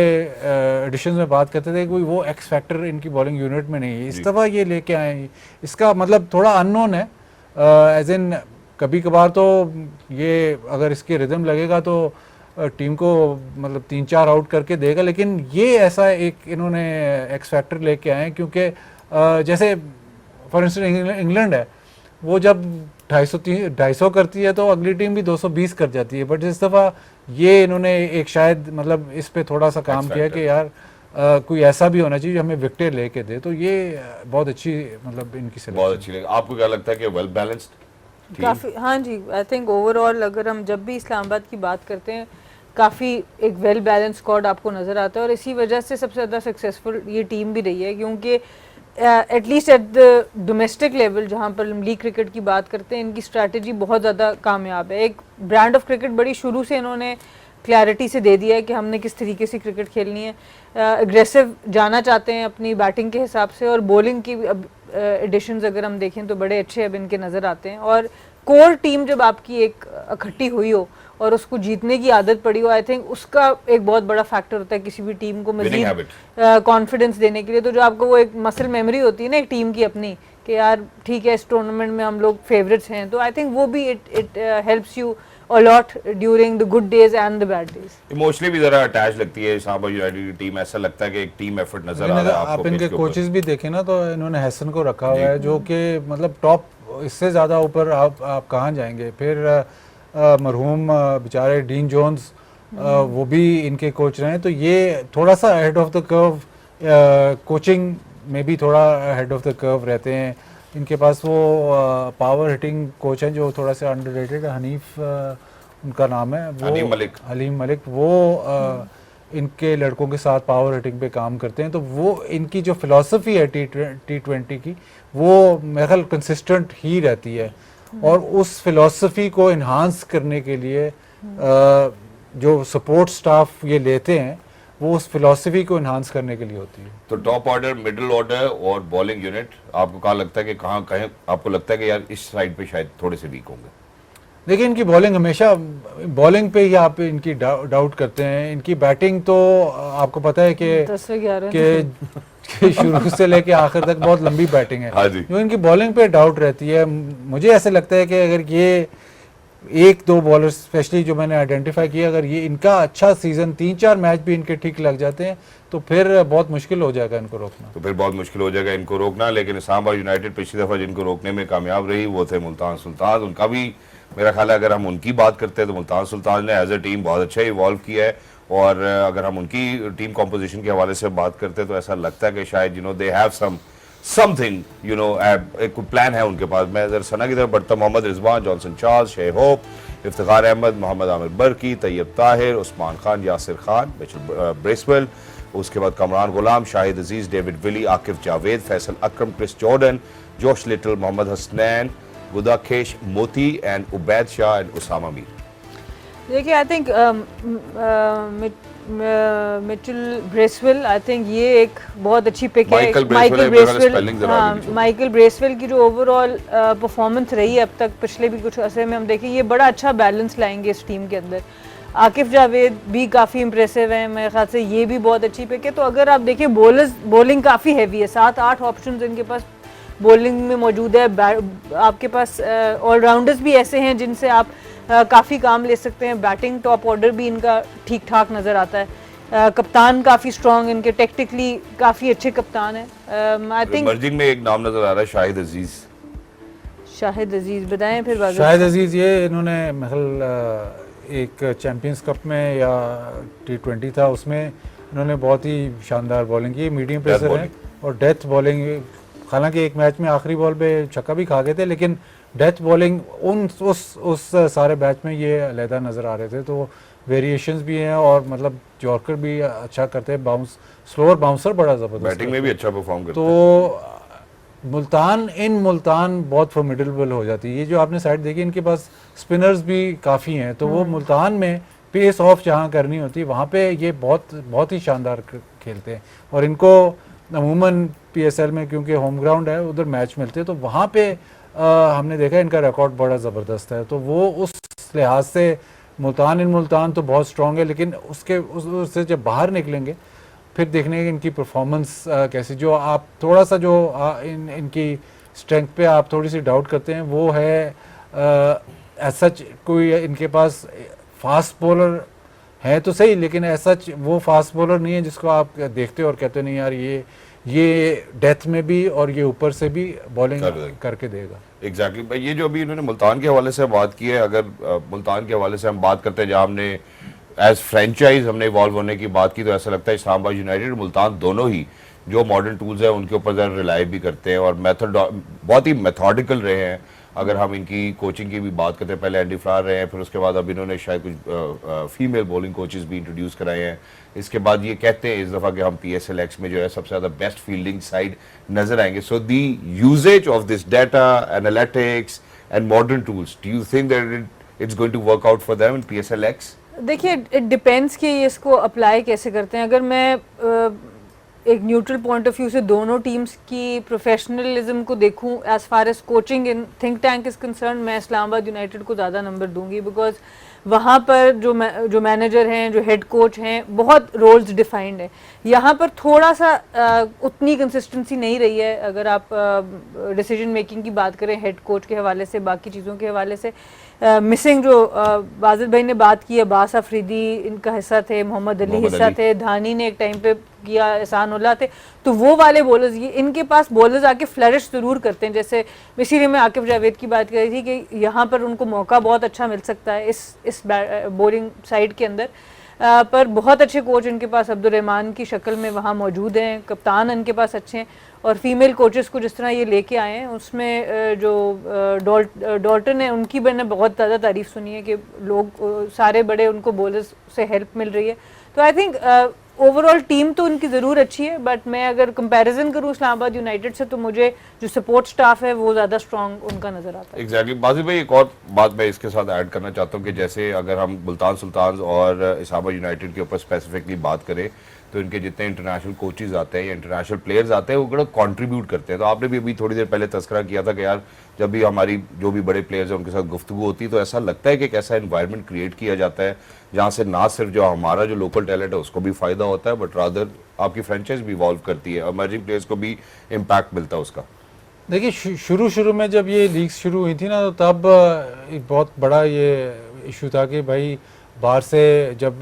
एडिशन में बात करते थे, कोई वो एक्स फैक्टर इनकी बॉलिंग यूनिट में नहीं है। इस दफ़ा ये लेके आए, इसका मतलब थोड़ा अननोन है एज इन कभी कभार तो ये अगर इसके रिदम लगेगा तो टीम को मतलब 3-4 आउट करके देगा, लेकिन ये ऐसा एक इन्होंने एक्स फैक्टर लेके आए हैं क्योंकि जैसे फॉर इंस्टेंस इंग्लैंड है, वो जब 250 करती है तो अगली टीम भी 220 कर जाती है, बट इस दफ़ा ये इन्होंने एक शायद मतलब इस पे थोड़ा सा काम किया कि यार कोई ऐसा भी होना चाहिए जो हमें विकेट लेके दे, तो ये बहुत अच्छी मतलब इनकी बहुत सिलेक्शन। अच्छी लगी। आपको क्या लगता है कि वेल बैलेंस्ड काफ़ी, हाँ जी, आई थिंक ओवरऑल अगर हम जब भी इस्लामाबाद की बात करते हैं काफ़ी एक वेल बैलेंस स्क्वाड आपको नज़र आता है, और इसी वजह से सबसे ज़्यादा सक्सेसफुल ये टीम भी रही है, क्योंकि at least at the domestic level जहाँ पर हम लीग क्रिकेट की बात करते हैं, इनकी स्ट्रैटेजी बहुत ज़्यादा कामयाब है। एक ब्रांड ऑफ क्रिकेट बड़ी शुरू से इन्होंने क्लैरिटी से दे दिया है कि हमने किस तरीके से क्रिकेट खेलनी है, एग्रेसिव जाना चाहते हैं अपनी बैटिंग के हिसाब से, और बॉलिंग की अब एडिशंस अगर हम देखें तो बड़े अच्छे अब इनके नज़र आते हैं। और कोर टीम जब आपकी एक इकट्ठी हुई हो और उसको जीतने की आदत पड़ी हो, आई थिंक उसका एक बहुत बड़ा फैक्टर होता है किसी भी टीम को मजीद कॉन्फिडेंस देने के लिए। तो जो आपको वो एक मसल मेमोरी होती है ना एक टीम की अपनी, कि यार ठीक है इस टूर्नामेंट में हम लोग फेवरेट्स हैं, तो आई थिंक वो भी it helps you a lot during the good days and the bad days. Emotionally भी जरा अटैच लगती है इस्लामाबाद यूनाइटेड की टीम, ऐसा लगता है कि एक टीम एफर्ट नजर आ रहा है आपको। आप इनके कोचेस भी देखें ना तो इन्होंने हैसन को रखा हुआ है जो कि मतलब टॉप, इससे ज़्यादा ऊपर आप कहाँ जाएंगे। फिर मरहूम बेचारे डीन जोन्स वो भी इनके कोच रहे हैं, तो ये थोड़ा सा head of the curve, coaching में भी थोड़ा हेड ऑफ द कर्व रहते हैं। इनके पास वो पावर हिटिंग कोच हैं जो थोड़ा सा अंडररेटेड, हनीफ उनका नाम है, वो हलीम मलिक, वो इनके लड़कों के साथ पावर हिटिंग पे काम करते हैं। तो वो इनकी जो फिलॉसफी है T20 की, वो मेरे ख्याल कंसिस्टेंट ही रहती है, और उस फिलॉसफी को इन्हांस करने के लिए जो सपोर्ट स्टाफ ये लेते हैं वो उस फिलॉसफी को इन्हांस करने के लिए होती है। तो टॉप ऑर्डर, मिडिल ऑर्डर और बॉलिंग यूनिट आपको कहाँ लगता है कि कहाँ कहीं आपको लगता है कि यार इस साइड पे शायद थोड़े से वीक होंगे? देखिए इनकी बॉलिंग हमेशा, बॉलिंग पे ही आप इनकी डाउट करते हैं। इनकी बैटिंग तो आपको पता है कि शुरू से लेके आखिर तक बहुत लंबी बैटिंग है। हाँ जी। जो इनकी बॉलिंग पे डाउट रहती है, मुझे ऐसे लगता है कि अगर ये 1-2 बॉलर स्पेशली जो मैंने आइडेंटिफाई किया, अगर ये इनका अच्छा सीजन 3-4 मैच भी इनके ठीक लग जाते हैं तो फिर बहुत मुश्किल हो जाएगा इनको रोकना। तो फिर बहुत मुश्किल हो जाएगा इनको रोकना। लेकिन इस्लामाबाद यूनाइटेड पिछली दफा जिनको रोकने में कामयाब रही वो थे मुल्तान सुल्तान। उनका भी मेरा ख्याल है अगर हम उनकी बात करते हैं तो मुल्तान सुल्तान ने एज ए टीम बहुत अच्छा इवॉल्व किया है, और अगर हम उनकी टीम कॉम्पोजिशन के हवाले से बात करते हैं तो ऐसा लगता है कि शायद दे हैव समथिंग एक प्लान है उनके पास। मैं इधर सना की तरफ बढ़ता, Mohammad Rizwan, Johnson Charles, Shai Hope, Iftikhar Ahmed, Mohammad Amir Barki, Tayyab Tahir, Usman Khan, Yasir Khan, Mitchell Bracewell, उसके बाद Kamran Ghulam, Shahid Aziz, David Willey, Akif Javed, Faisal Akram, Chris Jordan, Josh Little, Mohammad Hasnain, Gudakesh Motie and Ubaid Shah and Usama Mir. देखिए I think Mitchell Bracewell, I think ये एक बहुत अच्छी पिक है। माइकल ब्रेसवेल, हाँ, माइकल ब्रेसवेल की जो ओवरऑल परफॉर्मेंस रही है अब तक पिछले भी कुछ अरसे में, हम देखें ये बड़ा अच्छा बैलेंस लाएंगे इस टीम के अंदर। आकिफ जावेद भी काफ़ी इंप्रेसिव हैं, मेरे ख्याल से ये भी बहुत अच्छी पिक है। तो अगर आप देखें बॉलिंग काफ़ी हैवी है, 7-8 ऑप्शंस इनके पास बॉलिंग में मौजूद है। आपके पास ऑलराउंडर्स भी ऐसे हैं जिनसे आप काफ़ी काम ले सकते हैं। बैटिंग टॉप ऑर्डर भी इनका ठीक ठाक नज़र आता है। कप्तान काफ़ी स्ट्रॉन्ग, इनके टेक्टिकली काफ़ी अच्छे कप्तान हैं। आई थिंक इमर्जिंग में एक नाम नजर आ रहा है, शाहिद अजीज। शाहिद अजीज बताएं फिर। शाहिद अजीज ये इन्होंने एक चैंपियंस कप में या T20 था उसमें इन्होंने बहुत ही शानदार बॉलिंग की, मीडियम पेसर है और डेथ बॉलिंग। हालांकि एक मैच में आखिरी बॉल पे छक्का भी खा गए थे, लेकिन डेथ बॉलिंग उस सारे बैच में ये अलहदा नज़र आ रहे थे। तो वेरिएशंस भी हैं और मतलब जॉर्कर भी अच्छा करते हैं, बाउंस स्लोअर बाउंसर बड़ा ज़बरदस्त, बैटिंग में भी अच्छा परफॉर्म करते हैं। तो मुल्तान बहुत फॉर्मिडेबल हो जाती है। ये जो आपने साइड देखी इनके पास स्पिनर्स भी काफ़ी हैं, तो वो मुल्तान में पेस ऑफ जहाँ करनी होती है वहाँ पे ये बहुत ही शानदार खेलते हैं। और इनको अमूमन PSL में क्योंकि होम ग्राउंड है उधर मैच मिलते हैं, तो वहाँ पे हमने देखा इनका रिकॉर्ड बड़ा ज़बरदस्त है। तो वो उस लिहाज से मुल्तान तो बहुत स्ट्रॉन्ग है, लेकिन उससे जब बाहर निकलेंगे फिर देखने की इनकी परफॉर्मेंस कैसी, जो आप थोड़ा सा जो इनकी स्ट्रेंथ पे आप थोड़ी सी डाउट करते हैं वो है ऐसा कोई इनके पास फास्ट बॉलर है तो सही, लेकिन ऐसा वो फास्ट बॉलर नहीं है जिसको आप देखते हो और कहते नहीं यार ये डेथ में भी और ये ऊपर से भी बॉलिंग करके देगा। एग्जैक्टली भाई, ये जो अभी इन्होंने मुल्तान के हवाले से बात की है, अगर मुल्तान के हवाले से हम बात करते हैं जहाँ हमने एज फ्रेंचाइज हमने इवॉल्व होने की बात की, तो ऐसा लगता है इस्लामाबाद यूनाइटेड और मुल्तान दोनों ही जो मॉडर्न टूल्स हैं उनके ऊपर ज़रा रिलाई भी करते हैं और मेथड बहुत ही मेथोडिकल रहे हैं। अगर हम इनकी कोचिंग की भी बात करते हैं, पहले एंडी फ्लावर रहे हैं, फिर उसके बाद अब इन्होंने शायद कुछ फीमेल बॉलिंग कोचेस भी इंट्रोड्यूस कराए हैं। इसके बाद ये कहते हैं इस दफ़ा कि हम PSLX में जो है सबसे ज़्यादा बेस्ट फील्डिंग साइड नजर आएंगे। So the uses of this data analytics and modern tools, do you think that it's going to work out for them in PSLX? देखिए, इट डिपेंड्स कि ये इसको अप्लाई कैसे करते हैं। अगर मैं एक न्यूट्रल पॉइंट ऑफ व्यू से दोनों टीम्स की प्रोफेशनलिज्म को देखूं as far as coaching in think tank is concern, मैं इस्लामाबाद यूनाइटेड को ज़्यादा नंबर दूंगी, बिकॉज वहाँ पर जो मैनेजर हैं, जो हेड कोच हैं, बहुत रोल्स डिफाइंड है। यहाँ पर थोड़ा सा उतनी कंसिस्टेंसी नहीं रही है। अगर आप डिसीजन मेकिंग की बात करें हेड कोच के हवाले से, बाकी चीज़ों के हवाले से मिसिंग जो बाजिद भाई ने बात की, अब्बास अफरीदी इनका हिस्सा थे, मोहम्मद अली हिस्सा थे, धानी ने एक टाइम पे किया, एहसान उल्लाह थे, तो वो वाले बॉलर्स, ये इनके पास बॉलर्स आके फ्लरिश ज़रूर करते हैं। जैसे इसीलिए मैं आकिब जावेद की बात कर रही थी कि यहाँ पर उनको मौका बहुत अच्छा मिल सकता है इस बॉलिंग साइड के अंदर। पर बहुत अच्छे कोच इनके पास अब्दुल रहमान की शक्ल में वहाँ मौजूद हैं, कप्तान इनके पास अच्छे हैं, और फीमेल कोचेस को जिस तरह ये लेके आए हैं उसमें जो डॉल्टन है उनकी मैंने बहुत ज़्यादा तारीफ़ सुनी है कि लोग सारे बड़े उनको बॉलर्स से हेल्प मिल रही है। तो आई थिंक ओवरऑल टीम तो उनकी ज़रूर अच्छी है, बट मैं अगर कंपैरिजन करूँ इस्लामाबाद यूनाइटेड से तो मुझे जो सपोर्ट स्टाफ है वो ज़्यादा स्ट्रॉन्ग उनका नज़र आता है। एग्जैक्टली बाजिद भाई, एक और बात मैं इसके साथ ऐड करना चाहता हूँ कि जैसे अगर हम मुल्तान सुल्तान और इस्लामाबाद यूनाइटेड के ऊपर स्पेसिफिकली बात करें तो इनके जितने इंटरनेशनल कोचेज आते हैं या इंटरनेशनल प्लेयर्स आते हैं वो बड़ा कंट्रीब्यूट करते हैं। तो आपने भी अभी थोड़ी देर पहले तस्करा किया था कि यार जब भी हमारी जो भी बड़े प्लेयर्स हैं उनके साथ गुफ्तगू होती है तो ऐसा लगता है कि एक ऐसा एनवायरनमेंट क्रिएट किया जाता है जहाँ से ना सिर्फ जो हमारा जो लोकल टैलेंट है उसको भी फ़ायदा होता है, बट रादर आपकी फ्रेंचाइज भी इवॉल्व करती है, इमर्जिंग प्लेयर्स को भी इम्पैक्ट मिलता है उसका। देखिए, शुरू में जब ये लीग्स शुरू हुई थी ना तो तब एक बहुत बड़ा ये इशू था कि भाई बाहर से जब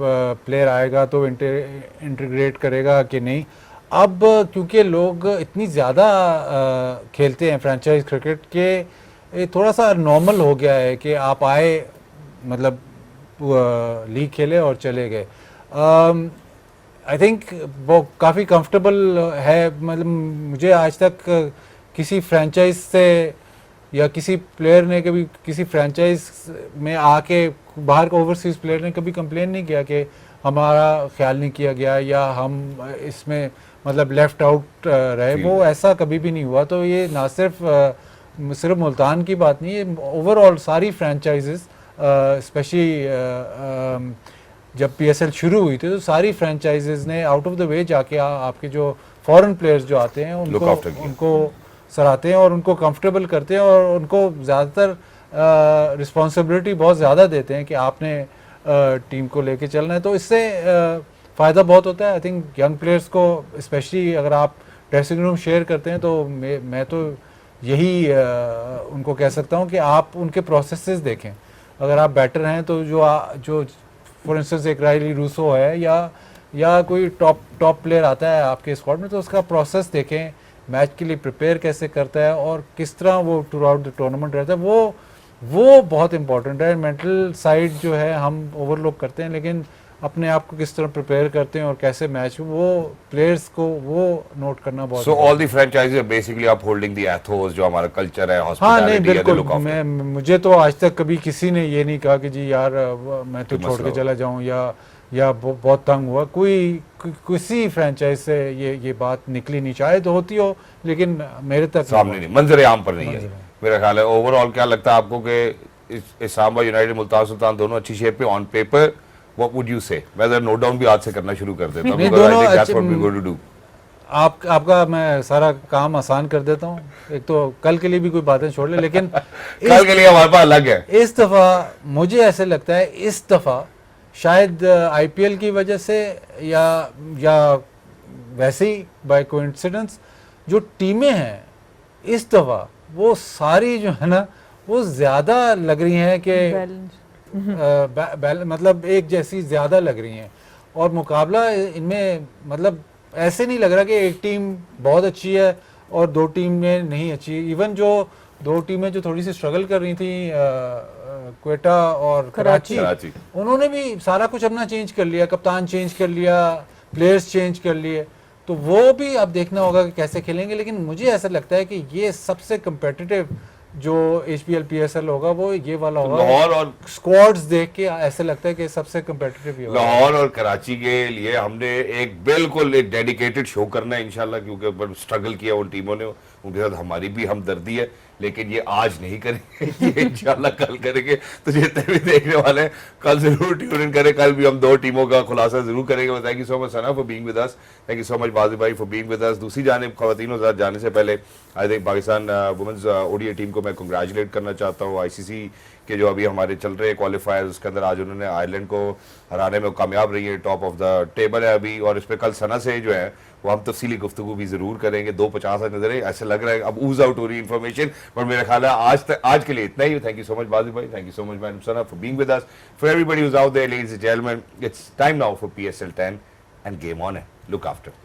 प्लेयर आएगा तो इंटीग्रेट करेगा कि नहीं। अब क्योंकि लोग इतनी ज़्यादा खेलते हैं फ्रेंचाइज क्रिकेट के, थोड़ा सा नॉर्मल हो गया है कि आप आए, मतलब लीग खेले और चले गए। आई थिंक वो काफ़ी कंफर्टेबल है। मतलब मुझे आज तक किसी फ्रेंचाइज से या किसी प्लेयर ने कभी किसी फ्रेंचाइज में आके, बाहर का ओवरसीज प्लेयर ने कभी कंप्लेन नहीं किया कि हमारा ख्याल नहीं किया गया या हम इसमें मतलब लेफ्ट आउट रहे, वो ऐसा कभी भी नहीं हुआ। तो ये ना सिर्फ मुल्तान की बात नहीं है, ओवरऑल सारी फ्रेंचाइजेस, स्पेशली जब PSL शुरू हुई थी तो सारी फ्रेंचाइजेस ने आउट ऑफ द वे जाके आपके जो फॉरेन प्लेयर्स जो आते हैं उनको सराहते हैं और उनको कंफर्टेबल करते हैं और उनको ज़्यादातर रिस्पॉन्सिबिलिटी बहुत ज़्यादा देते हैं कि आपने टीम को लेके चलना है। तो इससे फ़ायदा बहुत होता है। आई थिंक यंग प्लेयर्स को स्पेशली अगर आप ड्रेसिंग रूम शेयर करते हैं तो मैं तो यही उनको कह सकता हूँ कि आप उनके प्रोसेसेस देखें। अगर आप बैटर हैं तो जो फॉर इंस्टेंस एक रायली रूसो है या कोई टॉप प्लेयर आता है आपके स्क्वाड में, तो उसका प्रोसेस देखें, मैच के लिए प्रिपेयर कैसे करता है और किस तरह वो थ्रू आउट द टूर्नामेंट रहता है, वो बहुत इंपॉर्टेंट है। मेंटल साइड जो है हम ओवरलुक करते हैं, लेकिन अपने आप को किस तरह प्रिपेयर करते हैं और कैसे मैच, वो प्लेयर्स को वो नोट करना बहुत। So all the franchises basically आप होल्डिंग द एथोस जो हमारा कल्चर है, हाँ नहीं बिल्कुल, मुझे तो आज तक कभी किसी ने ये नहीं कहा कि जी यार मैं तो छोड़ के चला जाऊं या बहुत तंग हुआ। किसी फ्रेंचाइज से ये बात निकली नहीं, शायद होती हो लेकिन मेरे तक सामने नहीं, मंजर आम पर नहीं है मेरा ख्याल है। ओवरऑल क्या लगता है आपको कि इस्लामाबाद यूनाइटेड मुल्तान सुल्तान दोनों अच्छी शेप पे on paper, what would you से? मैं जरा नोट डाउन भी आज से करना शुरू कर देता हूं because I think that's what we going to do. आपका मैं सारा काम आसान कर देता हूँ। एक तो कल के लिए भी कोई बातें छोड़ ले, लेकिन कल के लिए हमारे पास अलग है। इस दफा मुझे ऐसे लगता है इस दफा शायद IPL की वजह से या वैसे ही बाय कोइंसिडेंस जो टीमें हैं इस दफा वो सारी जो है ना वो ज़्यादा लग रही हैं कि मतलब एक जैसी ज़्यादा लग रही हैं, और मुकाबला इनमें मतलब ऐसे नहीं लग रहा कि एक टीम बहुत अच्छी है और दो टीमें नहीं अच्छी। इवन जो दो टीमें जो थोड़ी सी स्ट्रगल कर रही थी क्वेटा और कराची, उन्होंने भी सारा कुछ अपना चेंज कर लिया, कप्तान चेंज कर लिया, प्लेयर्स चेंज कर लिए, तो वो भी अब देखना होगा कि कैसे खेलेंगे। लेकिन मुझे ऐसा लगता है कि ये सबसे कम्पिटिटिव जो HPL PSL होगा वो ये वाला होगा। लाहौर और स्क्वाड्स देख के ऐसा लगता है कि सबसे कम्पिटिटिव ये होगा। लाहौर और कराची के लिए हमने एक बिल्कुल एक डेडिकेटेड शो करना है इंशाल्लाह, क्योंकि स्ट्रगल किया उन टीमों ने, उनके साथ हमारी भी हमदर्दी है, लेकिन ये आज नहीं करेंगे, ये इंशाल्लाह कल करेंगे। तो जितने भी देखने वाले हैं कल जरूर ट्यून इन करें, कल भी हम दो टीमों का खुलासा जरूर करेंगे। Thank you so much Sana for being with us, thank you so much बाज़ी भाई फॉर बीइंग विद अस। दूसरी जानिब ख़वातीनों के साथ जाने से पहले I think Pakistan women's ODI team को मैं कंग्रेचुलेट करना चाहता हूँ। ICC के जो अभी हमारे चल रहे क्वालिफायर्स, उसके अंदर आज उन्होंने आयरलैंड को हराने में कामयाब रही है, टॉप ऑफ द टेबल है अभी, और इस पर कल सना से जो है वो हम तफसीली गुफ्तगू भी जरूर करेंगे। 2:50 नजर है, ऐसे लग रहा है अब ऊज आउट हो रही इन्फॉर्मेशन, पर मेरा ख्याल है आज के लिए इतना ही। थैंक यू सो मच बाज़ी भाई, thank you so much madam Sana for being with us. For everybody who's out there ladies and gentleman, it's time now for PSL 10 and game on है। Look after.